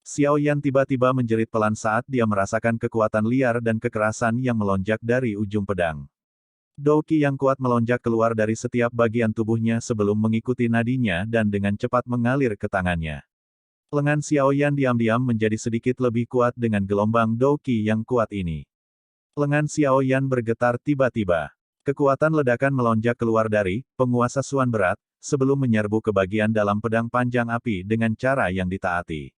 Xiao Yan tiba-tiba menjerit pelan saat dia merasakan kekuatan liar dan kekerasan yang melonjak dari ujung pedang. Douqi yang kuat melonjak keluar dari setiap bagian tubuhnya sebelum mengikuti nadinya dan dengan cepat mengalir ke tangannya. Lengan Xiao Yan diam-diam menjadi sedikit lebih kuat dengan gelombang Douqi yang kuat ini. Lengan Xiao Yan bergetar tiba-tiba. Kekuatan ledakan melonjak keluar dari penguasa Suan berat, sebelum menyerbu ke bagian dalam pedang panjang api dengan cara yang ditaati.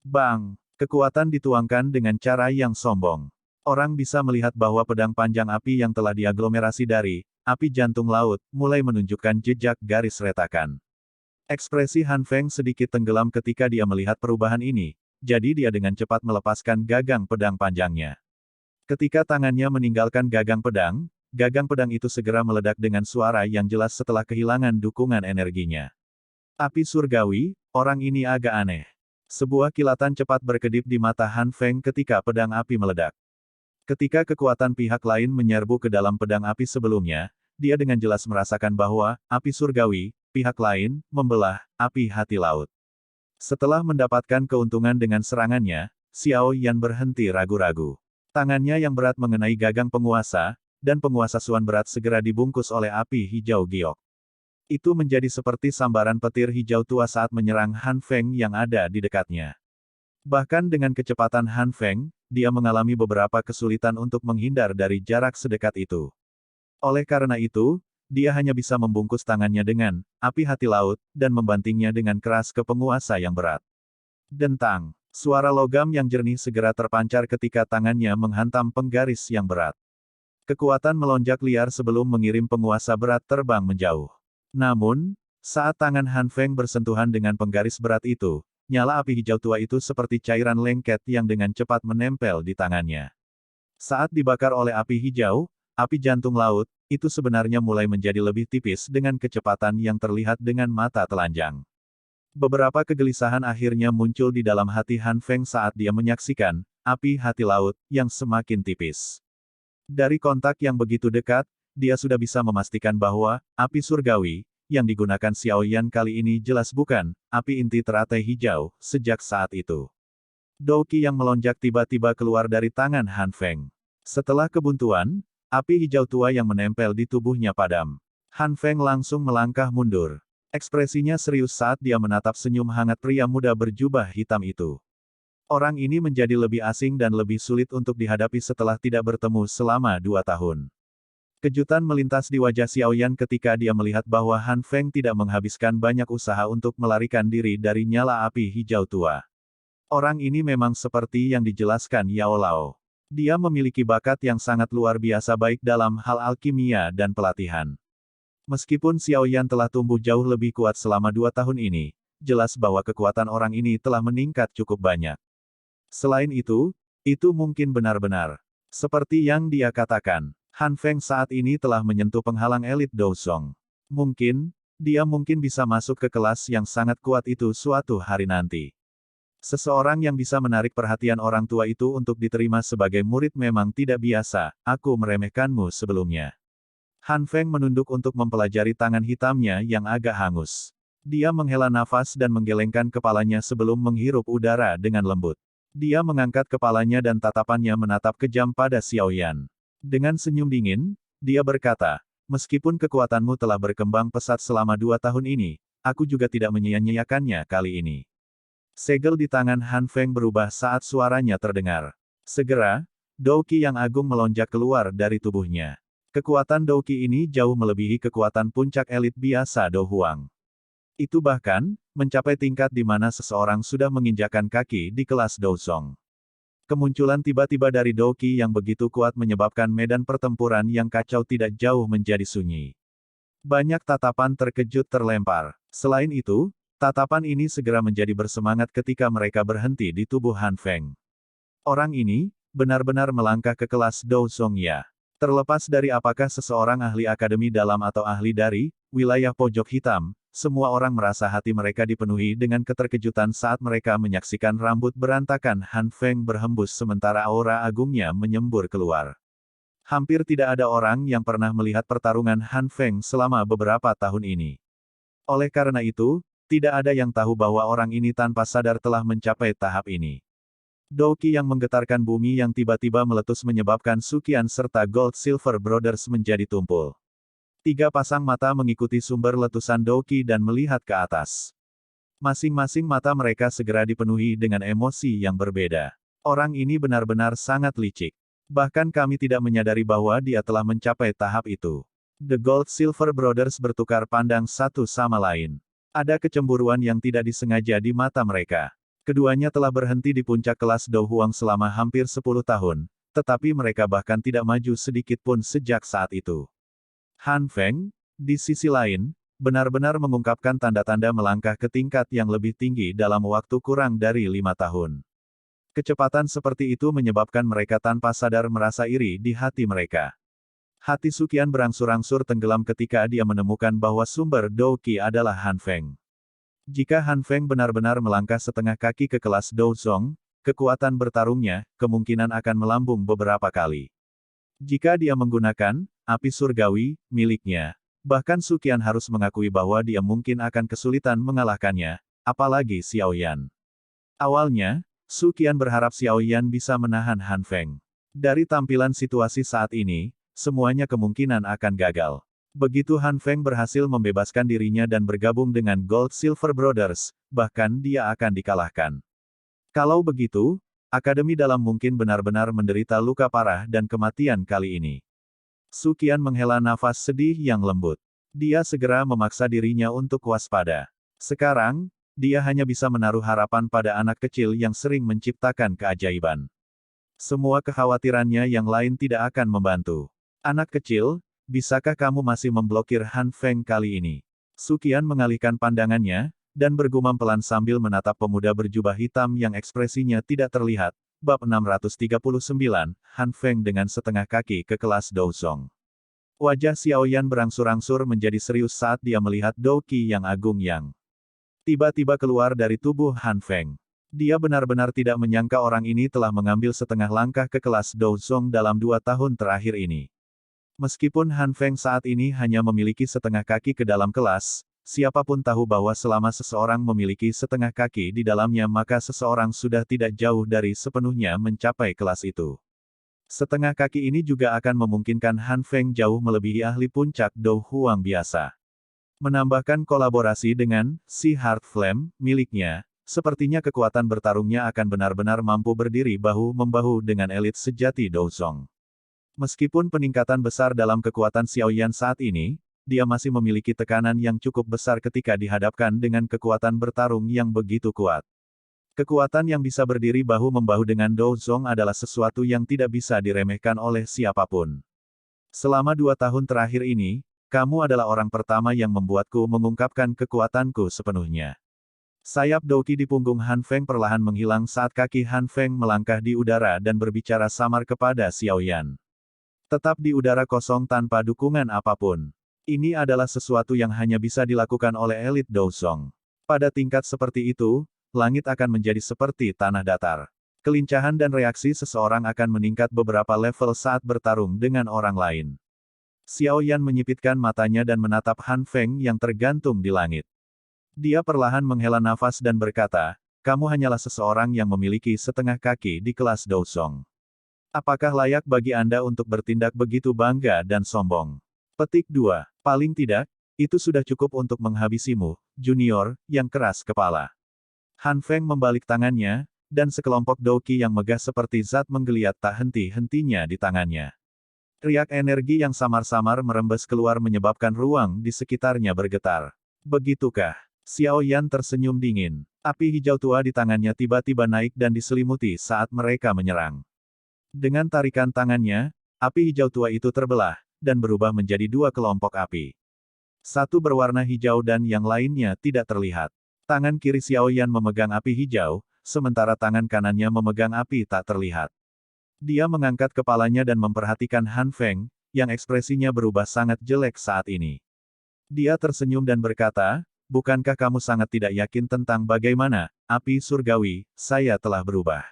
Bang! Kekuatan dituangkan dengan cara yang sombong. Orang bisa melihat bahwa pedang panjang api yang telah diaglomerasi dari api jantung laut, mulai menunjukkan jejak garis retakan. Ekspresi Han Feng sedikit tenggelam ketika dia melihat perubahan ini, jadi dia dengan cepat melepaskan gagang pedang panjangnya. Ketika tangannya meninggalkan gagang pedang itu segera meledak dengan suara yang jelas setelah kehilangan dukungan energinya. Api surgawi, orang ini agak aneh. Sebuah kilatan cepat berkedip di mata Han Feng ketika pedang api meledak. Ketika kekuatan pihak lain menyerbu ke dalam pedang api sebelumnya, dia dengan jelas merasakan bahwa api surgawi, pihak lain, membelah api hati laut. Setelah mendapatkan keuntungan dengan serangannya, Xiao Yan berhenti ragu-ragu. Tangannya yang berat mengenai gagang penguasa, dan penguasa Suan berat segera dibungkus oleh api hijau giok. Itu menjadi seperti sambaran petir hijau tua saat menyerang Han Feng yang ada di dekatnya. Bahkan dengan kecepatan Han Feng, dia mengalami beberapa kesulitan untuk menghindar dari jarak sedekat itu. Oleh karena itu, dia hanya bisa membungkus tangannya dengan api hati laut, dan membantingnya dengan keras ke penguasa yang berat. Dentang. Suara logam yang jernih segera terpancar ketika tangannya menghantam penggaris yang berat. Kekuatan melonjak liar sebelum mengirim penguasa berat terbang menjauh. Namun, saat tangan Han Feng bersentuhan dengan penggaris berat itu, nyala api hijau tua itu seperti cairan lengket yang dengan cepat menempel di tangannya. Saat dibakar oleh api hijau, api jantung laut, itu sebenarnya mulai menjadi lebih tipis dengan kecepatan yang terlihat dengan mata telanjang. Beberapa kegelisahan akhirnya muncul di dalam hati Han Feng saat dia menyaksikan api hati laut yang semakin tipis. Dari kontak yang begitu dekat, dia sudah bisa memastikan bahwa api surgawi yang digunakan Xiao Yan kali ini jelas bukan api inti teratai hijau sejak saat itu. Douqi yang melonjak tiba-tiba keluar dari tangan Han Feng. Setelah kebuntuan, api hijau tua yang menempel di tubuhnya padam. Han Feng langsung melangkah mundur. Ekspresinya serius saat dia menatap senyum hangat pria muda berjubah hitam itu. Orang ini menjadi lebih asing dan lebih sulit untuk dihadapi setelah tidak bertemu selama 2 tahun. Kejutan melintas di wajah Xiaoyan ketika dia melihat bahwa Han Feng tidak menghabiskan banyak usaha untuk melarikan diri dari nyala api hijau tua. Orang ini memang seperti yang dijelaskan Yao Lao. Dia memiliki bakat yang sangat luar biasa baik dalam hal alkimia dan pelatihan. Meskipun Xiaoyan telah tumbuh jauh lebih kuat selama 2 tahun ini, jelas bahwa kekuatan orang ini telah meningkat cukup banyak. Selain itu mungkin benar-benar seperti yang dia katakan. Han Feng saat ini telah menyentuh penghalang elit Douzong. Dia mungkin bisa masuk ke kelas yang sangat kuat itu suatu hari nanti. Seseorang yang bisa menarik perhatian orang tua itu untuk diterima sebagai murid memang tidak biasa, aku meremehkanmu sebelumnya. Han Feng menunduk untuk mempelajari tangan hitamnya yang agak hangus. Dia menghela nafas dan menggelengkan kepalanya sebelum menghirup udara dengan lembut. Dia mengangkat kepalanya dan tatapannya menatap kejam pada Xiaoyan. Dengan senyum dingin, dia berkata, meskipun kekuatanmu telah berkembang pesat selama 2 tahun ini, aku juga tidak menyia-nyiakannya kali ini. Segel di tangan Han Feng berubah saat suaranya terdengar. Segera, Douqi yang agung melonjak keluar dari tubuhnya. Kekuatan Douqi ini jauh melebihi kekuatan puncak elit biasa Do Huang. Itu bahkan, mencapai tingkat di mana seseorang sudah menginjakkan kaki di kelas Douzong. Kemunculan tiba-tiba dari Douqi yang begitu kuat menyebabkan medan pertempuran yang kacau tidak jauh menjadi sunyi. Banyak tatapan terkejut terlempar. Selain itu, tatapan ini segera menjadi bersemangat ketika mereka berhenti di tubuh Han Feng. Orang ini, benar-benar melangkah ke kelas Douzong ya. Terlepas dari apakah seseorang ahli akademi dalam atau ahli dari wilayah pojok hitam, semua orang merasa hati mereka dipenuhi dengan keterkejutan saat mereka menyaksikan rambut berantakan Han Feng berhembus sementara aura agungnya menyembur keluar. Hampir tidak ada orang yang pernah melihat pertarungan Han Feng selama beberapa tahun ini. Oleh karena itu, tidak ada yang tahu bahwa orang ini tanpa sadar telah mencapai tahap ini. Douqi yang menggetarkan bumi yang tiba-tiba meletus menyebabkan Suqian serta Gold Silver Brothers menjadi tumpul. 3 pasang mata mengikuti sumber letusan Douqi dan melihat ke atas. Masing-masing mata mereka segera dipenuhi dengan emosi yang berbeda. Orang ini benar-benar sangat licik. Bahkan kami tidak menyadari bahwa dia telah mencapai tahap itu. The Gold Silver Brothers bertukar pandang satu sama lain. Ada kecemburuan yang tidak disengaja di mata mereka. Keduanya telah berhenti di puncak kelas Do Huang selama hampir 10 tahun, tetapi mereka bahkan tidak maju sedikit pun sejak saat itu. Han Feng, di sisi lain, benar-benar mengungkapkan tanda-tanda melangkah ke tingkat yang lebih tinggi dalam waktu kurang dari 5 tahun. Kecepatan seperti itu menyebabkan mereka tanpa sadar merasa iri di hati mereka. Hati Suqian berangsur-angsur tenggelam ketika dia menemukan bahwa sumber Douqi adalah Han Feng. Jika Han Feng benar-benar melangkah setengah kaki ke kelas Douzong, kekuatan bertarungnya kemungkinan akan melambung beberapa kali. Jika dia menggunakan api surgawi miliknya, bahkan Suqian harus mengakui bahwa dia mungkin akan kesulitan mengalahkannya, apalagi Xiaoyan. Awalnya, Suqian berharap Xiaoyan bisa menahan Han Feng. Dari tampilan situasi saat ini, semuanya kemungkinan akan gagal. Begitu Han Feng berhasil membebaskan dirinya dan bergabung dengan Gold Silver Brothers, bahkan dia akan dikalahkan. Kalau begitu, Akademi Dalam mungkin benar-benar menderita luka parah dan kematian kali ini. Suqian menghela nafas sedih yang lembut. Dia segera memaksa dirinya untuk waspada. Sekarang, dia hanya bisa menaruh harapan pada anak kecil yang sering menciptakan keajaiban. Semua kekhawatirannya yang lain tidak akan membantu. Anak kecil, bisakah kamu masih memblokir Han Feng kali ini? Suqian mengalihkan pandangannya, dan bergumam pelan sambil menatap pemuda berjubah hitam yang ekspresinya tidak terlihat. Bab 639, Han Feng dengan setengah kaki ke kelas Douzong. Wajah Xiaoyan berangsur-angsur menjadi serius saat dia melihat Douqi yang agung yang tiba-tiba keluar dari tubuh Han Feng. Dia benar-benar tidak menyangka orang ini telah mengambil setengah langkah ke kelas Douzong dalam 2 tahun terakhir ini. Meskipun Han Feng saat ini hanya memiliki setengah kaki ke dalam kelas, siapapun tahu bahwa selama seseorang memiliki setengah kaki di dalamnya maka seseorang sudah tidak jauh dari sepenuhnya mencapai kelas itu. Setengah kaki ini juga akan memungkinkan Han Feng jauh melebihi ahli puncak Do Huang biasa. Menambahkan kolaborasi dengan si Heart Flame miliknya, sepertinya kekuatan bertarungnya akan benar-benar mampu berdiri bahu-membahu dengan elit sejati Douzong. Meskipun peningkatan besar dalam kekuatan Xiaoyan saat ini, dia masih memiliki tekanan yang cukup besar ketika dihadapkan dengan kekuatan bertarung yang begitu kuat. Kekuatan yang bisa berdiri bahu-membahu dengan Douzong adalah sesuatu yang tidak bisa diremehkan oleh siapapun. Selama 2 tahun terakhir ini, kamu adalah orang pertama yang membuatku mengungkapkan kekuatanku sepenuhnya. Sayap Douqi di punggung Han Feng perlahan menghilang saat kaki Han Feng melangkah di udara dan berbicara samar kepada Xiaoyan. Tetap di udara kosong tanpa dukungan apapun. Ini adalah sesuatu yang hanya bisa dilakukan oleh elit Douzong. Pada tingkat seperti itu, langit akan menjadi seperti tanah datar. Kelincahan dan reaksi seseorang akan meningkat beberapa level saat bertarung dengan orang lain. Xiaoyan menyipitkan matanya dan menatap Han Feng yang tergantung di langit. Dia perlahan menghela nafas dan berkata, kamu hanyalah seseorang yang memiliki setengah kaki di kelas Douzong. Apakah layak bagi Anda untuk bertindak begitu bangga dan sombong? Petik 2. Paling tidak, itu sudah cukup untuk menghabisimu, junior, yang keras kepala. Han Feng membalik tangannya, dan sekelompok Douqi yang megah seperti zat menggeliat tak henti-hentinya di tangannya. Riak energi yang samar-samar merembes keluar menyebabkan ruang di sekitarnya bergetar. Begitukah? Xiaoyan tersenyum dingin. Api hijau tua di tangannya tiba-tiba naik dan diselimuti saat mereka menyerang. Dengan tarikan tangannya, api hijau tua itu terbelah, dan berubah menjadi 2 kelompok api. Satu berwarna hijau dan yang lainnya tidak terlihat. Tangan kiri Xiaoyan memegang api hijau, sementara tangan kanannya memegang api tak terlihat. Dia mengangkat kepalanya dan memperhatikan Han Feng, yang ekspresinya berubah sangat jelek saat ini. Dia tersenyum dan berkata, bukankah kamu sangat tidak yakin tentang bagaimana, api surgawi, saya telah berubah.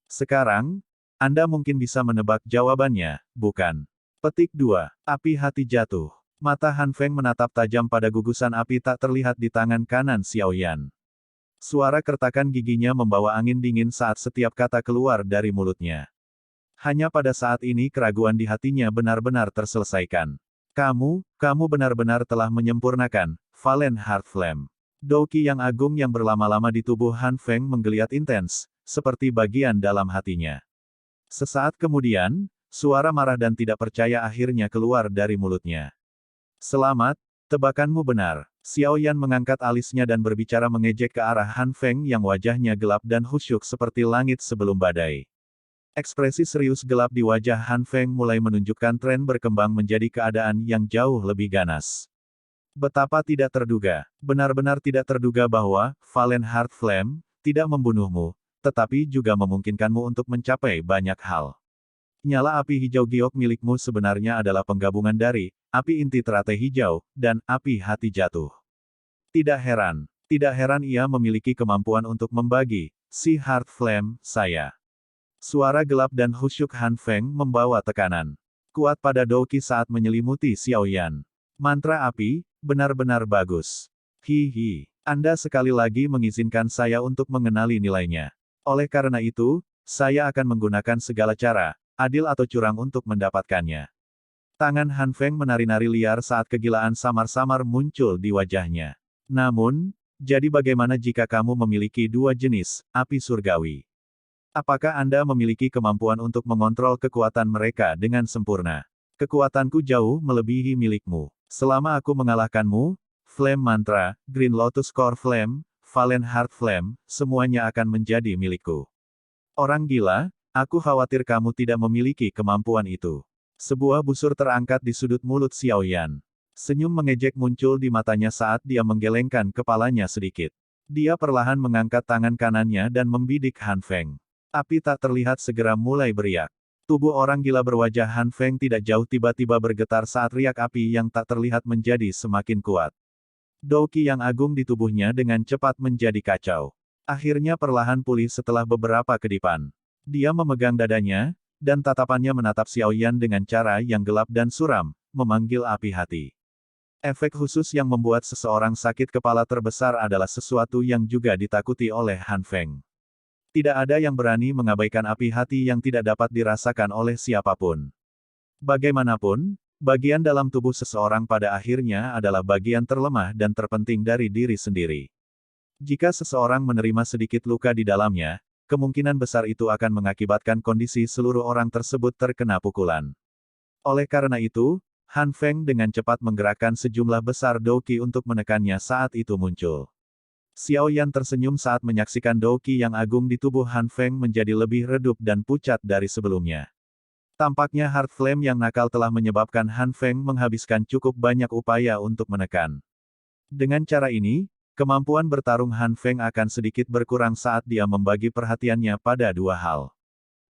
Sekarang, Anda mungkin bisa menebak jawabannya, bukan? Petik 2. Api hati jatuh. Mata Han Feng menatap tajam pada gugusan api tak terlihat di tangan kanan Xiaoyan. Suara kertakan giginya membawa angin dingin saat setiap kata keluar dari mulutnya. Hanya pada saat ini keraguan di hatinya benar-benar terselesaikan. Kamu benar-benar telah menyempurnakan, Valen Heart Flame. Douqi yang agung yang berlama-lama di tubuh Han Feng menggeliat intens, seperti bagian dalam hatinya. Sesaat kemudian, suara marah dan tidak percaya akhirnya keluar dari mulutnya. Selamat, tebakanmu benar. Xiaoyan mengangkat alisnya dan berbicara mengejek ke arah Han Feng yang wajahnya gelap dan khusyuk seperti langit sebelum badai. Ekspresi serius gelap di wajah Han Feng mulai menunjukkan tren berkembang menjadi keadaan yang jauh lebih ganas. Betapa tidak terduga, benar-benar tidak terduga bahwa Valen Heart Flame tidak membunuhmu, tetapi juga memungkinkanmu untuk mencapai banyak hal. Nyala api hijau giok milikmu sebenarnya adalah penggabungan dari api inti teratai hijau dan api hati jatuh. Tidak heran ia memiliki kemampuan untuk membagi si Heart Flame saya. Suara gelap dan khusyuk Han Feng membawa tekanan kuat pada Douqi saat menyelimuti Xiaoyan. Mantra api, benar-benar bagus. Hihi, Anda sekali lagi mengizinkan saya untuk mengenali nilainya. Oleh karena itu, saya akan menggunakan segala cara, adil atau curang untuk mendapatkannya. Tangan Han Feng menari-nari liar saat kegilaan samar-samar muncul di wajahnya. Namun, jadi bagaimana jika kamu memiliki 2 jenis api surgawi? Apakah Anda memiliki kemampuan untuk mengontrol kekuatan mereka dengan sempurna? Kekuatanku jauh melebihi milikmu. Selama aku mengalahkanmu, Flame Mantra, Green Lotus Core Flame, Valen Heart Flame, semuanya akan menjadi milikku. Orang gila, aku khawatir kamu tidak memiliki kemampuan itu. Sebuah busur terangkat di sudut mulut Xiaoyan. Senyum mengejek muncul di matanya saat dia menggelengkan kepalanya sedikit. Dia perlahan mengangkat tangan kanannya dan membidik Han Feng. Api tak terlihat segera mulai beriak. Tubuh orang gila berwajah Han Feng tidak jauh tiba-tiba bergetar saat riak api yang tak terlihat menjadi semakin kuat. Douqi yang agung di tubuhnya dengan cepat menjadi kacau. Akhirnya perlahan pulih setelah beberapa kedipan. Dia memegang dadanya, dan tatapannya menatap Xiaoyan dengan cara yang gelap dan suram, memanggil api hati. Efek khusus yang membuat seseorang sakit kepala terbesar adalah sesuatu yang juga ditakuti oleh Han Feng. Tidak ada yang berani mengabaikan api hati yang tidak dapat dirasakan oleh siapapun. Bagaimanapun, bagian dalam tubuh seseorang pada akhirnya adalah bagian terlemah dan terpenting dari diri sendiri. Jika seseorang menerima sedikit luka di dalamnya, kemungkinan besar itu akan mengakibatkan kondisi seluruh orang tersebut terkena pukulan. Oleh karena itu, Han Feng dengan cepat menggerakkan sejumlah besar douqi untuk menekannya saat itu muncul. Xiao Yan tersenyum saat menyaksikan douqi yang agung di tubuh Han Feng menjadi lebih redup dan pucat dari sebelumnya. Tampaknya Heart Flame yang nakal telah menyebabkan Han Feng menghabiskan cukup banyak upaya untuk menekan. Dengan cara ini, kemampuan bertarung Han Feng akan sedikit berkurang saat dia membagi perhatiannya pada dua hal.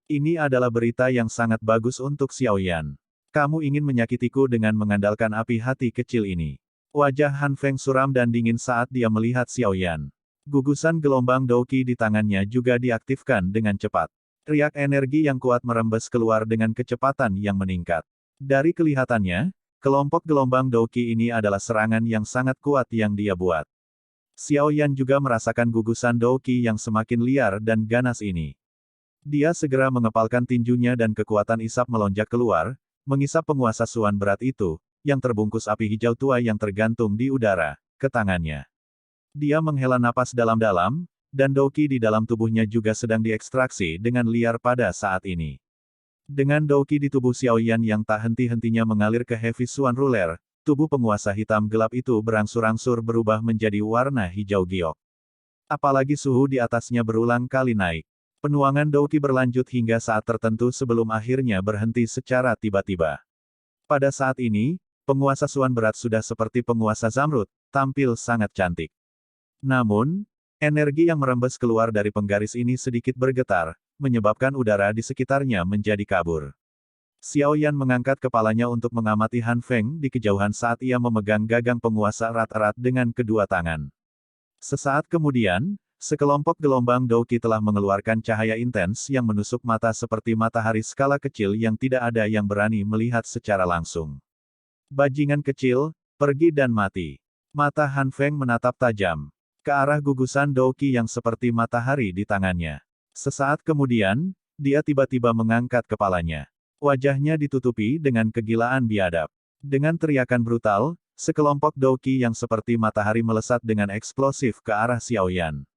Ini adalah berita yang sangat bagus untuk Xiao Yan. Kamu ingin menyakitiku dengan mengandalkan api hati kecil ini. Wajah Han Feng suram dan dingin saat dia melihat Xiao Yan. Gugusan gelombang douqi di tangannya juga diaktifkan dengan cepat. Riak energi yang kuat merembes keluar dengan kecepatan yang meningkat. Dari kelihatannya, kelompok gelombang douqi ini adalah serangan yang sangat kuat yang dia buat. Xiao Yan juga merasakan gugusan douqi yang semakin liar dan ganas ini. Dia segera mengepalkan tinjunya dan kekuatan isap melonjak keluar, mengisap penguasa Suan berat itu, yang terbungkus api hijau tua yang tergantung di udara, ke tangannya. Dia menghela napas dalam-dalam, dan douqi di dalam tubuhnya juga sedang diekstraksi dengan liar pada saat ini. Dengan douqi di tubuh Xiao Yan yang tak henti-hentinya mengalir ke Heavy Swan Ruler, tubuh penguasa hitam gelap itu berangsur-angsur berubah menjadi warna hijau giok. Apalagi suhu di atasnya berulang kali naik. Penuangan douqi berlanjut hingga saat tertentu sebelum akhirnya berhenti secara tiba-tiba. Pada saat ini, penguasa Suan berat sudah seperti penguasa Zamrud, tampil sangat cantik. Namun, energi yang merembes keluar dari penggaris ini sedikit bergetar, menyebabkan udara di sekitarnya menjadi kabur. Xiao Yan mengangkat kepalanya untuk mengamati Han Feng di kejauhan saat ia memegang gagang penguasa erat-erat dengan kedua tangan. Sesaat kemudian, sekelompok gelombang douqi telah mengeluarkan cahaya intens yang menusuk mata seperti matahari skala kecil yang tidak ada yang berani melihat secara langsung. Bajingan kecil, pergi dan mati. Mata Han Feng menatap tajam ke arah gugusan douqi yang seperti matahari di tangannya. Sesaat kemudian, dia tiba-tiba mengangkat kepalanya. Wajahnya ditutupi dengan kegilaan biadab. Dengan teriakan brutal, sekelompok douqi yang seperti matahari melesat dengan eksplosif ke arah Xiao Yan.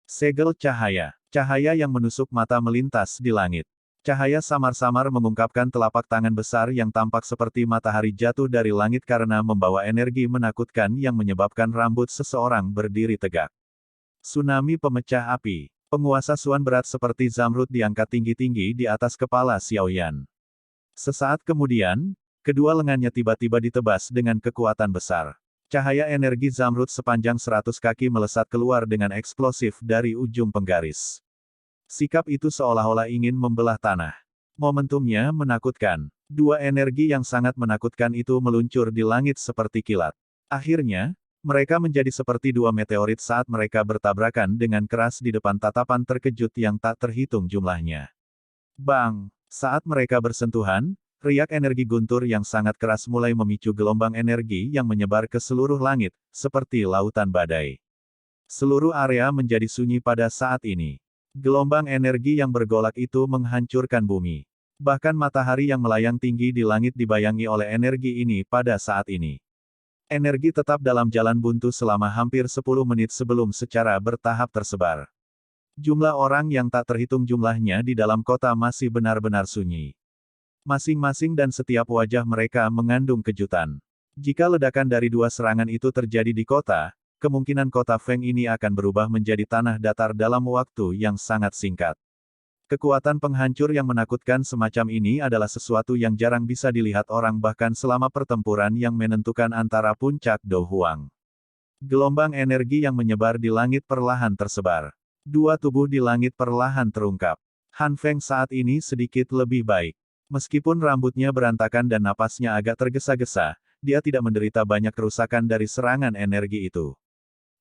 Segel cahaya. Cahaya yang menusuk mata melintas di langit. Cahaya samar-samar mengungkapkan telapak tangan besar yang tampak seperti matahari jatuh dari langit karena membawa energi menakutkan yang menyebabkan rambut seseorang berdiri tegak. Tsunami pemecah api. Penguasa Suan berat seperti Zamrud diangkat tinggi-tinggi di atas kepala Xiao Yan. Sesaat kemudian, kedua lengannya tiba-tiba ditebas dengan kekuatan besar. Cahaya energi Zamrud sepanjang 100 kaki melesat keluar dengan eksplosif dari ujung penggaris. Sikap itu seolah-olah ingin membelah tanah. Momentumnya menakutkan. Dua energi yang sangat menakutkan itu meluncur di langit seperti kilat. Akhirnya, mereka menjadi seperti dua meteorit saat mereka bertabrakan dengan keras di depan tatapan terkejut yang tak terhitung jumlahnya. Bang! Saat mereka bersentuhan, riak energi guntur yang sangat keras mulai memicu gelombang energi yang menyebar ke seluruh langit, seperti lautan badai. Seluruh area menjadi sunyi pada saat ini. Gelombang energi yang bergolak itu menghancurkan bumi. Bahkan matahari yang melayang tinggi di langit dibayangi oleh energi ini pada saat ini. Energi tetap dalam jalan buntu selama hampir 10 menit sebelum secara bertahap tersebar. Jumlah orang yang tak terhitung jumlahnya di dalam kota masih benar-benar sunyi. Masing-masing dan setiap wajah mereka mengandung kejutan. Jika ledakan dari dua serangan itu terjadi di kota, kemungkinan kota Feng ini akan berubah menjadi tanah datar dalam waktu yang sangat singkat. Kekuatan penghancur yang menakutkan semacam ini adalah sesuatu yang jarang bisa dilihat orang bahkan selama pertempuran yang menentukan antara puncak Do Huang. Gelombang energi yang menyebar di langit perlahan tersebar. Dua tubuh di langit perlahan terungkap. Han Feng saat ini sedikit lebih baik. Meskipun rambutnya berantakan dan napasnya agak tergesa-gesa, dia tidak menderita banyak kerusakan dari serangan energi itu.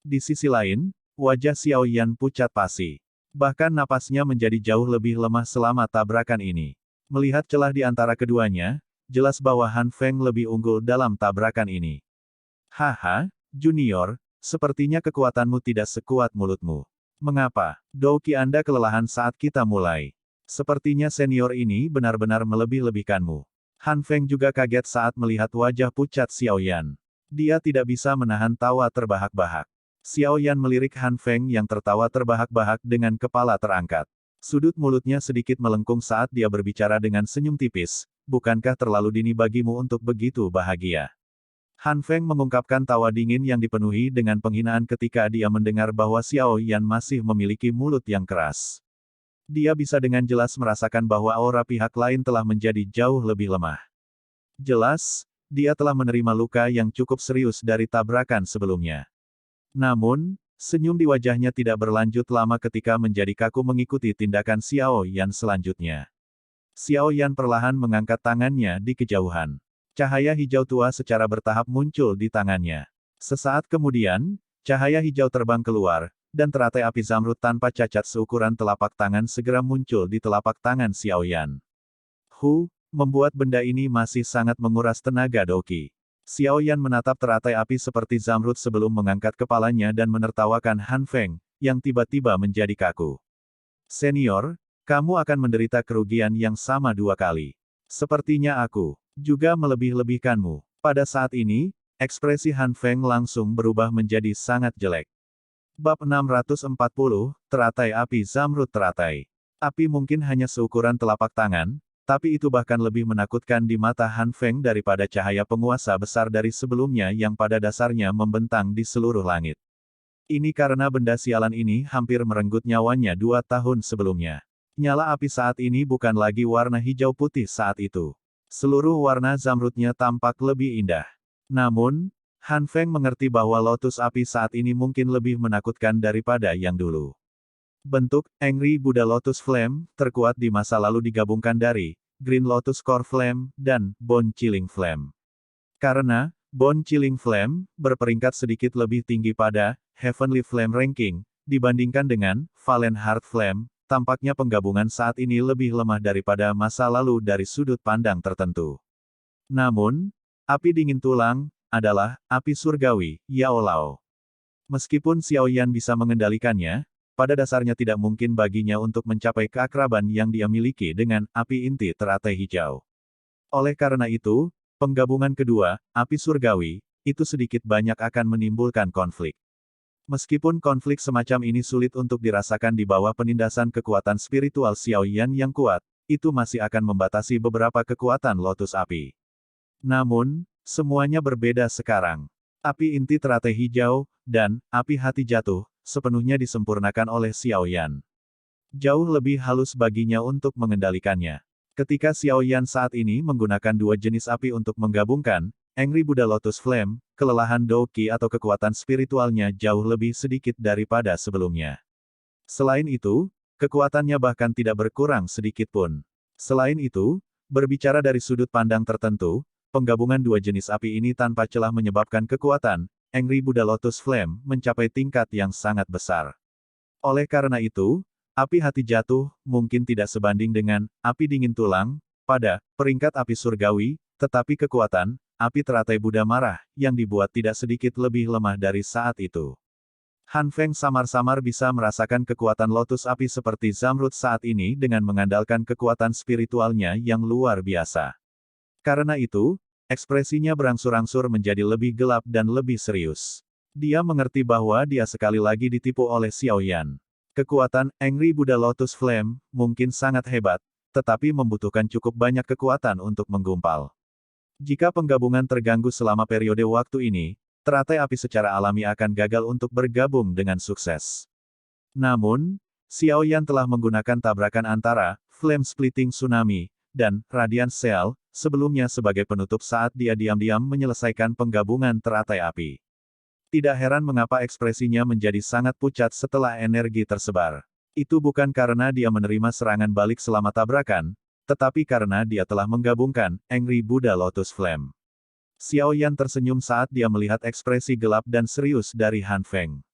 Di sisi lain, wajah Xiao Yan pucat pasi. Bahkan napasnya menjadi jauh lebih lemah selama tabrakan ini. Melihat celah di antara keduanya, jelas bahwa Han Feng lebih unggul dalam tabrakan ini. Haha, Junior, sepertinya kekuatanmu tidak sekuat mulutmu. Mengapa, douqi Anda kelelahan saat kita mulai? Sepertinya senior ini benar-benar melebih-lebihkanmu. Han Feng juga kaget saat melihat wajah pucat Xiao Yan. Dia tidak bisa menahan tawa terbahak-bahak. Xiao Yan melirik Han Feng yang tertawa terbahak-bahak dengan kepala terangkat. Sudut mulutnya sedikit melengkung saat dia berbicara dengan senyum tipis, bukankah terlalu dini bagimu untuk begitu bahagia? Han Feng mengungkapkan tawa dingin yang dipenuhi dengan penghinaan ketika dia mendengar bahwa Xiao Yan masih memiliki mulut yang keras. Dia bisa dengan jelas merasakan bahwa aura pihak lain telah menjadi jauh lebih lemah. Jelas, dia telah menerima luka yang cukup serius dari tabrakan sebelumnya. Namun, senyum di wajahnya tidak berlanjut lama ketika menjadi kaku mengikuti tindakan Xiao Yan selanjutnya. Xiao Yan perlahan mengangkat tangannya di kejauhan. Cahaya hijau tua secara bertahap muncul di tangannya. Sesaat kemudian, cahaya hijau terbang keluar, dan teratai api zamrud tanpa cacat seukuran telapak tangan segera muncul di telapak tangan Xiao Yan. Membuat benda ini masih sangat menguras tenaga Doqi. Xiao Yan menatap teratai api seperti zamrud sebelum mengangkat kepalanya dan menertawakan Han Feng, yang tiba-tiba menjadi kaku. Senior, kamu akan menderita kerugian yang sama 2 kali. Sepertinya aku juga melebih-lebihkanmu. Pada saat ini, ekspresi Han Feng langsung berubah menjadi sangat jelek. Bab 640, Teratai Api Zamrud Teratai. Api mungkin hanya seukuran telapak tangan, tapi itu bahkan lebih menakutkan di mata Han Feng daripada cahaya penguasa besar dari sebelumnya yang pada dasarnya membentang di seluruh langit. Ini karena benda sialan ini hampir merenggut nyawanya 2 tahun sebelumnya. Nyala api saat ini bukan lagi warna hijau putih saat itu. Seluruh warna zamrudnya tampak lebih indah. Namun, Han Feng mengerti bahwa lotus api saat ini mungkin lebih menakutkan daripada yang dulu. Bentuk Angry Buddha Lotus Flame terkuat di masa lalu digabungkan dari Green Lotus Core Flame dan Bone Chilling Flame. Karena Bone Chilling Flame berperingkat sedikit lebih tinggi pada Heavenly Flame Ranking dibandingkan dengan Valen Heart Flame, tampaknya penggabungan saat ini lebih lemah daripada masa lalu dari sudut pandang tertentu. Namun, api dingin tulang adalah api surgawi, Yao Lao. Meskipun Xiao Yan bisa mengendalikannya, pada dasarnya tidak mungkin baginya untuk mencapai keakraban yang dia miliki dengan api inti teratai hijau. Oleh karena itu, penggabungan kedua, api surgawi, itu sedikit banyak akan menimbulkan konflik. Meskipun konflik semacam ini sulit untuk dirasakan di bawah penindasan kekuatan spiritual Xiao Yan yang kuat, itu masih akan membatasi beberapa kekuatan lotus api. Namun, semuanya berbeda sekarang. Api inti teratai hijau, dan api hati jatuh, sepenuhnya disempurnakan oleh Xiao Yan. Jauh lebih halus baginya untuk mengendalikannya. Ketika Xiao Yan saat ini menggunakan 2 jenis api untuk menggabungkan, Angry Buddha Lotus Flame, kelelahan Doqi atau kekuatan spiritualnya jauh lebih sedikit daripada sebelumnya. Selain itu, kekuatannya bahkan tidak berkurang sedikit pun. Selain itu, berbicara dari sudut pandang tertentu, penggabungan 2 jenis api ini tanpa celah menyebabkan kekuatan Angry Buddha Lotus Flame mencapai tingkat yang sangat besar. Oleh karena itu, api hati jatuh mungkin tidak sebanding dengan api dingin tulang pada peringkat api surgawi, tetapi kekuatan api teratai Buddha marah yang dibuat tidak sedikit lebih lemah dari saat itu. Han Feng samar-samar bisa merasakan kekuatan lotus api seperti zamrud saat ini dengan mengandalkan kekuatan spiritualnya yang luar biasa. Karena itu, ekspresinya berangsur-angsur menjadi lebih gelap dan lebih serius. Dia mengerti bahwa dia sekali lagi ditipu oleh Xiao Yan. Kekuatan Angry Buddha Lotus Flame mungkin sangat hebat, tetapi membutuhkan cukup banyak kekuatan untuk menggumpal. Jika penggabungan terganggu selama periode waktu ini, teratai api secara alami akan gagal untuk bergabung dengan sukses. Namun, Xiao Yan telah menggunakan tabrakan antara Flame Splitting Tsunami dan Radiant Shell sebelumnya sebagai penutup saat dia diam-diam menyelesaikan penggabungan teratai api. Tidak heran mengapa ekspresinya menjadi sangat pucat setelah energi tersebar. Itu bukan karena dia menerima serangan balik selama tabrakan, tetapi karena dia telah menggabungkan Angry Buddha Lotus Flame. Xiao Yan tersenyum saat dia melihat ekspresi gelap dan serius dari Han Feng.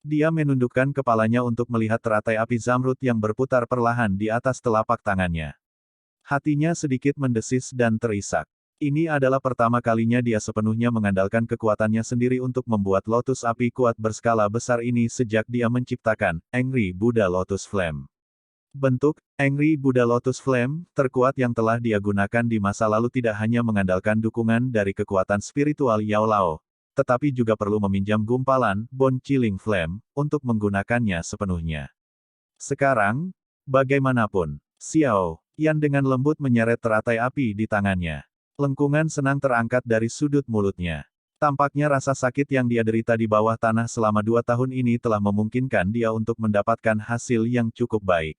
Dia menundukkan kepalanya untuk melihat teratai api zamrud yang berputar perlahan di atas telapak tangannya. Hatinya sedikit mendesis dan terisak. Ini adalah pertama kalinya dia sepenuhnya mengandalkan kekuatannya sendiri untuk membuat lotus api kuat berskala besar ini sejak dia menciptakan Angry Buddha Lotus Flame. Bentuk Angry Buddha Lotus Flame terkuat yang telah dia gunakan di masa lalu tidak hanya mengandalkan dukungan dari kekuatan spiritual Yao Lao, tetapi juga perlu meminjam gumpalan, Bone Chilling Flame, untuk menggunakannya sepenuhnya. Sekarang, bagaimanapun, Xiao Yan dengan lembut menyeret teratai api di tangannya. Lengkungan senang terangkat dari sudut mulutnya. Tampaknya rasa sakit yang dia derita di bawah tanah selama 2 tahun ini telah memungkinkan dia untuk mendapatkan hasil yang cukup baik.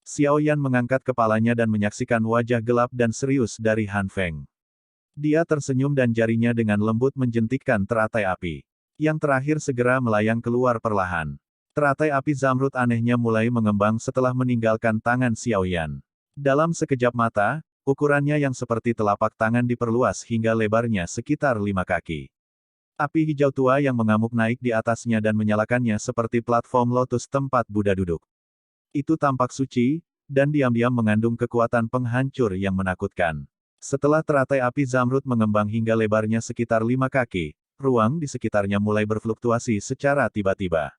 Xiao Yan mengangkat kepalanya dan menyaksikan wajah gelap dan serius dari Han Feng. Dia tersenyum dan jarinya dengan lembut menjentikkan teratai api. Yang terakhir segera melayang keluar perlahan. Teratai api zamrud anehnya mulai mengembang setelah meninggalkan tangan Xiao Yan. Dalam sekejap mata, ukurannya yang seperti telapak tangan diperluas hingga lebarnya sekitar 5 kaki. Api hijau tua yang mengamuk naik di atasnya dan menyalakannya seperti platform lotus tempat Buddha duduk. Itu tampak suci, dan diam-diam mengandung kekuatan penghancur yang menakutkan. Setelah teratai api zamrud mengembang hingga lebarnya sekitar 5 kaki, ruang di sekitarnya mulai berfluktuasi secara tiba-tiba.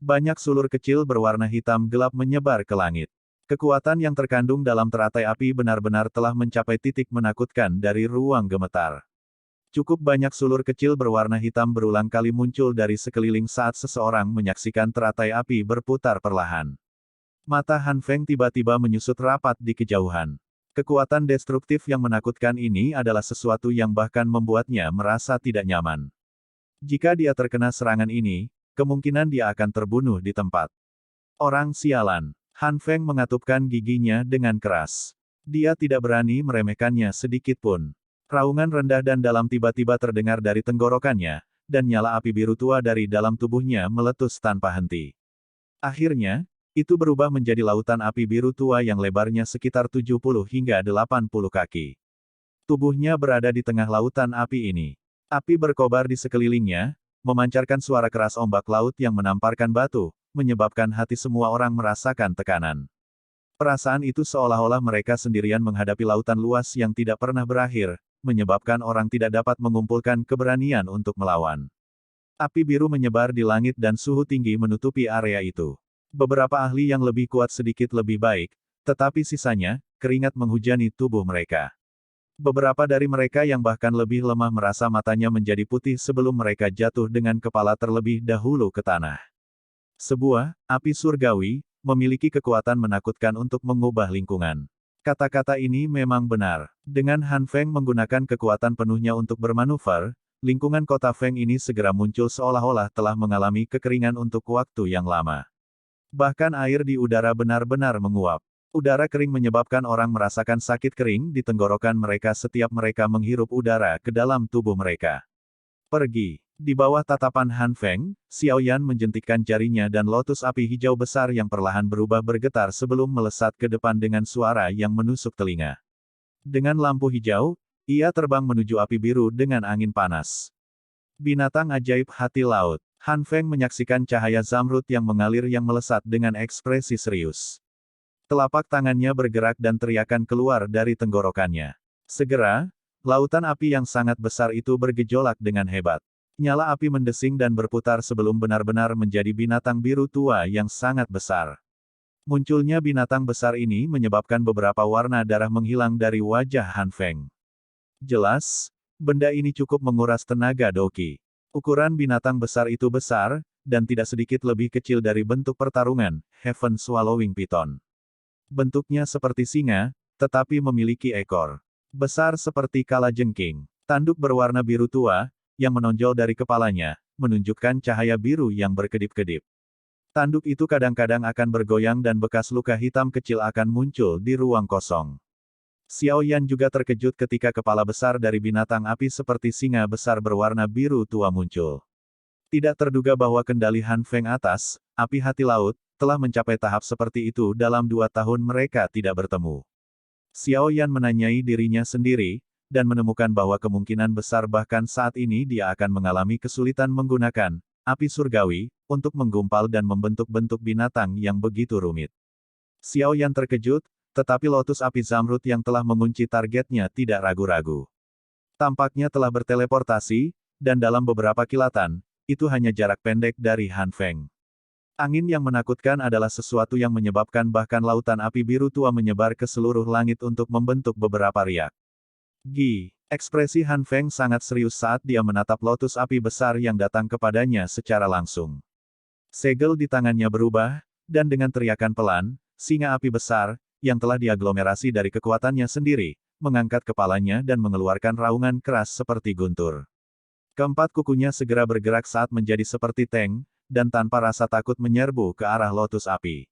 Banyak sulur kecil berwarna hitam gelap menyebar ke langit. Kekuatan yang terkandung dalam teratai api benar-benar telah mencapai titik menakutkan dari ruang gemetar. Cukup banyak sulur kecil berwarna hitam berulang kali muncul dari sekeliling saat seseorang menyaksikan teratai api berputar perlahan. Mata Han Feng tiba-tiba menyusut rapat di kejauhan. Kekuatan destruktif yang menakutkan ini adalah sesuatu yang bahkan membuatnya merasa tidak nyaman. Jika dia terkena serangan ini, kemungkinan dia akan terbunuh di tempat. Orang sialan. Han Feng mengatupkan giginya dengan keras. Dia tidak berani meremehkannya sedikit pun. Raungan rendah dan dalam tiba-tiba terdengar dari tenggorokannya, dan nyala api biru tua dari dalam tubuhnya meletus tanpa henti. Akhirnya, itu berubah menjadi lautan api biru tua yang lebarnya sekitar 70 hingga 80 kaki. Tubuhnya berada di tengah lautan api ini. Api berkobar di sekelilingnya, memancarkan suara keras ombak laut yang menamparkan batu, menyebabkan hati semua orang merasakan tekanan. Perasaan itu seolah-olah mereka sendirian menghadapi lautan luas yang tidak pernah berakhir, menyebabkan orang tidak dapat mengumpulkan keberanian untuk melawan. Api biru menyebar di langit dan suhu tinggi menutupi area itu. Beberapa ahli yang lebih kuat sedikit lebih baik, tetapi sisanya, keringat menghujani tubuh mereka. Beberapa dari mereka yang bahkan lebih lemah merasa matanya menjadi putih sebelum mereka jatuh dengan kepala terlebih dahulu ke tanah. Sebuah api surgawi memiliki kekuatan menakutkan untuk mengubah lingkungan. Kata-kata ini memang benar. Dengan Han Feng menggunakan kekuatan penuhnya untuk bermanuver, lingkungan kota Feng ini segera muncul seolah-olah telah mengalami kekeringan untuk waktu yang lama. Bahkan air di udara benar-benar menguap. Udara kering menyebabkan orang merasakan sakit kering di tenggorokan mereka setiap mereka menghirup udara ke dalam tubuh mereka. Pergi. Di bawah tatapan Han Feng, Xiao Yan menjentikkan jarinya dan lotus api hijau besar yang perlahan berubah bergetar sebelum melesat ke depan dengan suara yang menusuk telinga. Dengan lampu hijau, ia terbang menuju api biru dengan angin panas. Binatang ajaib hati laut. Han Feng menyaksikan cahaya zamrud yang mengalir yang melesat dengan ekspresi serius. Telapak tangannya bergerak dan teriakan keluar dari tenggorokannya. Segera, lautan api yang sangat besar itu bergejolak dengan hebat. Nyala api mendesing dan berputar sebelum benar-benar menjadi binatang biru tua yang sangat besar. Munculnya binatang besar ini menyebabkan beberapa warna darah menghilang dari wajah Han Feng. Jelas, benda ini cukup menguras tenaga Doqi. Ukuran binatang besar itu besar, dan tidak sedikit lebih kecil dari bentuk pertarungan, Heaven Swallowing Python. Bentuknya seperti singa, tetapi memiliki ekor besar seperti kalajengking. Tanduk berwarna biru tua, yang menonjol dari kepalanya, menunjukkan cahaya biru yang berkedip-kedip. Tanduk itu kadang-kadang akan bergoyang dan bekas luka hitam kecil akan muncul di ruang kosong. Xiao Yan juga terkejut ketika kepala besar dari binatang api seperti singa besar berwarna biru tua muncul. Tidak terduga bahwa kendali Han Feng atas, api hati laut, telah mencapai tahap seperti itu dalam 2 tahun mereka tidak bertemu. Xiao Yan menanyai dirinya sendiri, dan menemukan bahwa kemungkinan besar bahkan saat ini dia akan mengalami kesulitan menggunakan api surgawi untuk menggumpal dan membentuk-bentuk binatang yang begitu rumit. Xiao Yan terkejut, tetapi lotus api zamrud yang telah mengunci targetnya tidak ragu-ragu. Tampaknya telah berteleportasi, dan dalam beberapa kilatan, itu hanya jarak pendek dari Han Feng. Angin yang menakutkan adalah sesuatu yang menyebabkan bahkan lautan api biru tua menyebar ke seluruh langit untuk membentuk beberapa riak. Ekspresi Han Feng sangat serius saat dia menatap lotus api besar yang datang kepadanya secara langsung. Segel di tangannya berubah, dan dengan teriakan pelan, singa api besar, yang telah diaglomerasi dari kekuatannya sendiri, mengangkat kepalanya dan mengeluarkan raungan keras seperti guntur. Keempat kukunya segera bergerak saat menjadi seperti tank, dan tanpa rasa takut menyerbu ke arah lotus api.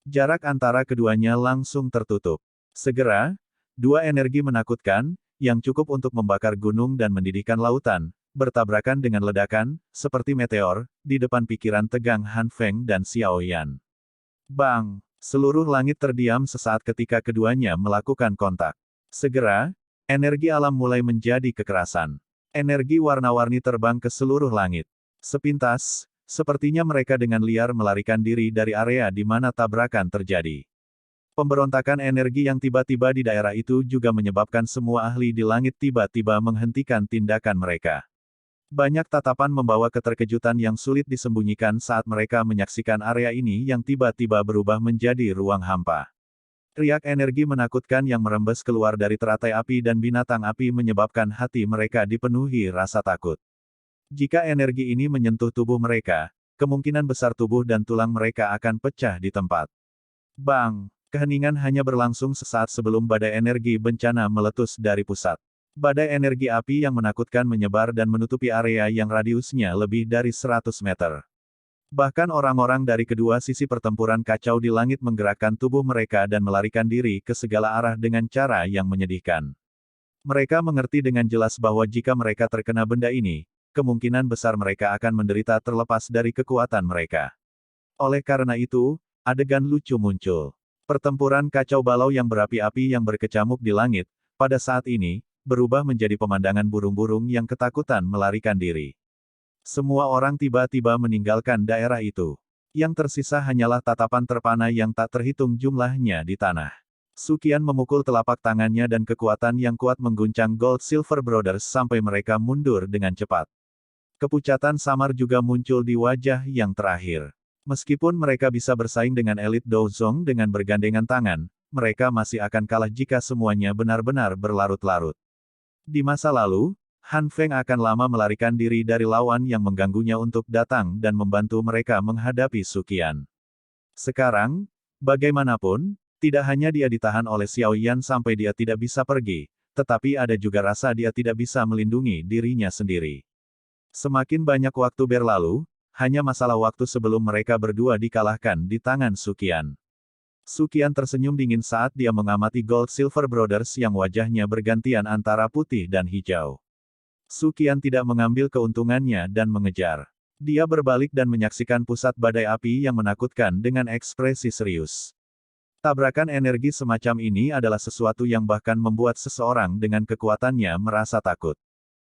Jarak antara keduanya langsung tertutup. Segera, dua energi menakutkan, yang cukup untuk membakar gunung dan mendidihkan lautan, bertabrakan dengan ledakan, seperti meteor, di depan pikiran tegang Han Feng dan Xiao Yan. Bang! Seluruh langit terdiam sesaat ketika keduanya melakukan kontak. Segera, energi alam mulai menjadi kekerasan. Energi warna-warni terbang ke seluruh langit. Sepintas, sepertinya mereka dengan liar melarikan diri dari area di mana tabrakan terjadi. Pemberontakan energi yang tiba-tiba di daerah itu juga menyebabkan semua ahli di langit tiba-tiba menghentikan tindakan mereka. Banyak tatapan membawa keterkejutan yang sulit disembunyikan saat mereka menyaksikan area ini yang tiba-tiba berubah menjadi ruang hampa. Riak energi menakutkan yang merembes keluar dari teratai api dan binatang api menyebabkan hati mereka dipenuhi rasa takut. Jika energi ini menyentuh tubuh mereka, kemungkinan besar tubuh dan tulang mereka akan pecah di tempat. Bang! Keheningan hanya berlangsung sesaat sebelum badai energi bencana meletus dari pusat. Badai energi api yang menakutkan menyebar dan menutupi area yang radiusnya lebih dari 100 meter. Bahkan orang-orang dari kedua sisi pertempuran kacau di langit menggerakkan tubuh mereka dan melarikan diri ke segala arah dengan cara yang menyedihkan. Mereka mengerti dengan jelas bahwa jika mereka terkena benda ini, kemungkinan besar mereka akan menderita terlepas dari kekuatan mereka. Oleh karena itu, adegan lucu muncul. Pertempuran kacau balau yang berapi-api yang berkecamuk di langit, pada saat ini, berubah menjadi pemandangan burung-burung yang ketakutan melarikan diri. Semua orang tiba-tiba meninggalkan daerah itu. Yang tersisa hanyalah tatapan terpana yang tak terhitung jumlahnya di tanah. Suqian memukul telapak tangannya dan kekuatan yang kuat mengguncang Gold Silver Brothers sampai mereka mundur dengan cepat. Kepucatan samar juga muncul di wajah yang terakhir. Meskipun mereka bisa bersaing dengan elit Douzong dengan bergandengan tangan, mereka masih akan kalah jika semuanya benar-benar berlarut-larut. Di masa lalu, Han Feng akan lama melarikan diri dari lawan yang mengganggunya untuk datang dan membantu mereka menghadapi Suqian. Sekarang, bagaimanapun, tidak hanya dia ditahan oleh Xiao Yan sampai dia tidak bisa pergi, tetapi ada juga rasa dia tidak bisa melindungi dirinya sendiri. Semakin banyak waktu berlalu, hanya masalah waktu sebelum mereka berdua dikalahkan di tangan Suqian. Suqian tersenyum dingin saat dia mengamati Gold Silver Brothers yang wajahnya bergantian antara putih dan hijau. Suqian tidak mengambil keuntungannya dan mengejar. Dia berbalik dan menyaksikan pusat badai api yang menakutkan dengan ekspresi serius. Tabrakan energi semacam ini adalah sesuatu yang bahkan membuat seseorang dengan kekuatannya merasa takut.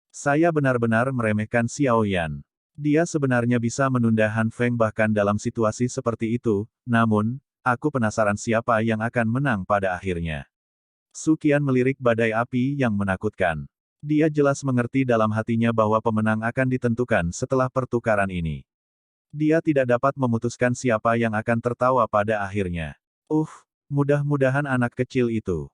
Saya benar-benar meremehkan Xiao Yan. Dia sebenarnya bisa menunda Han Feng bahkan dalam situasi seperti itu, namun, aku penasaran siapa yang akan menang pada akhirnya. Suqian melirik badai api yang menakutkan. Dia jelas mengerti dalam hatinya bahwa pemenang akan ditentukan setelah pertukaran ini. Dia tidak dapat memutuskan siapa yang akan tertawa pada akhirnya. Mudah-mudahan anak kecil itu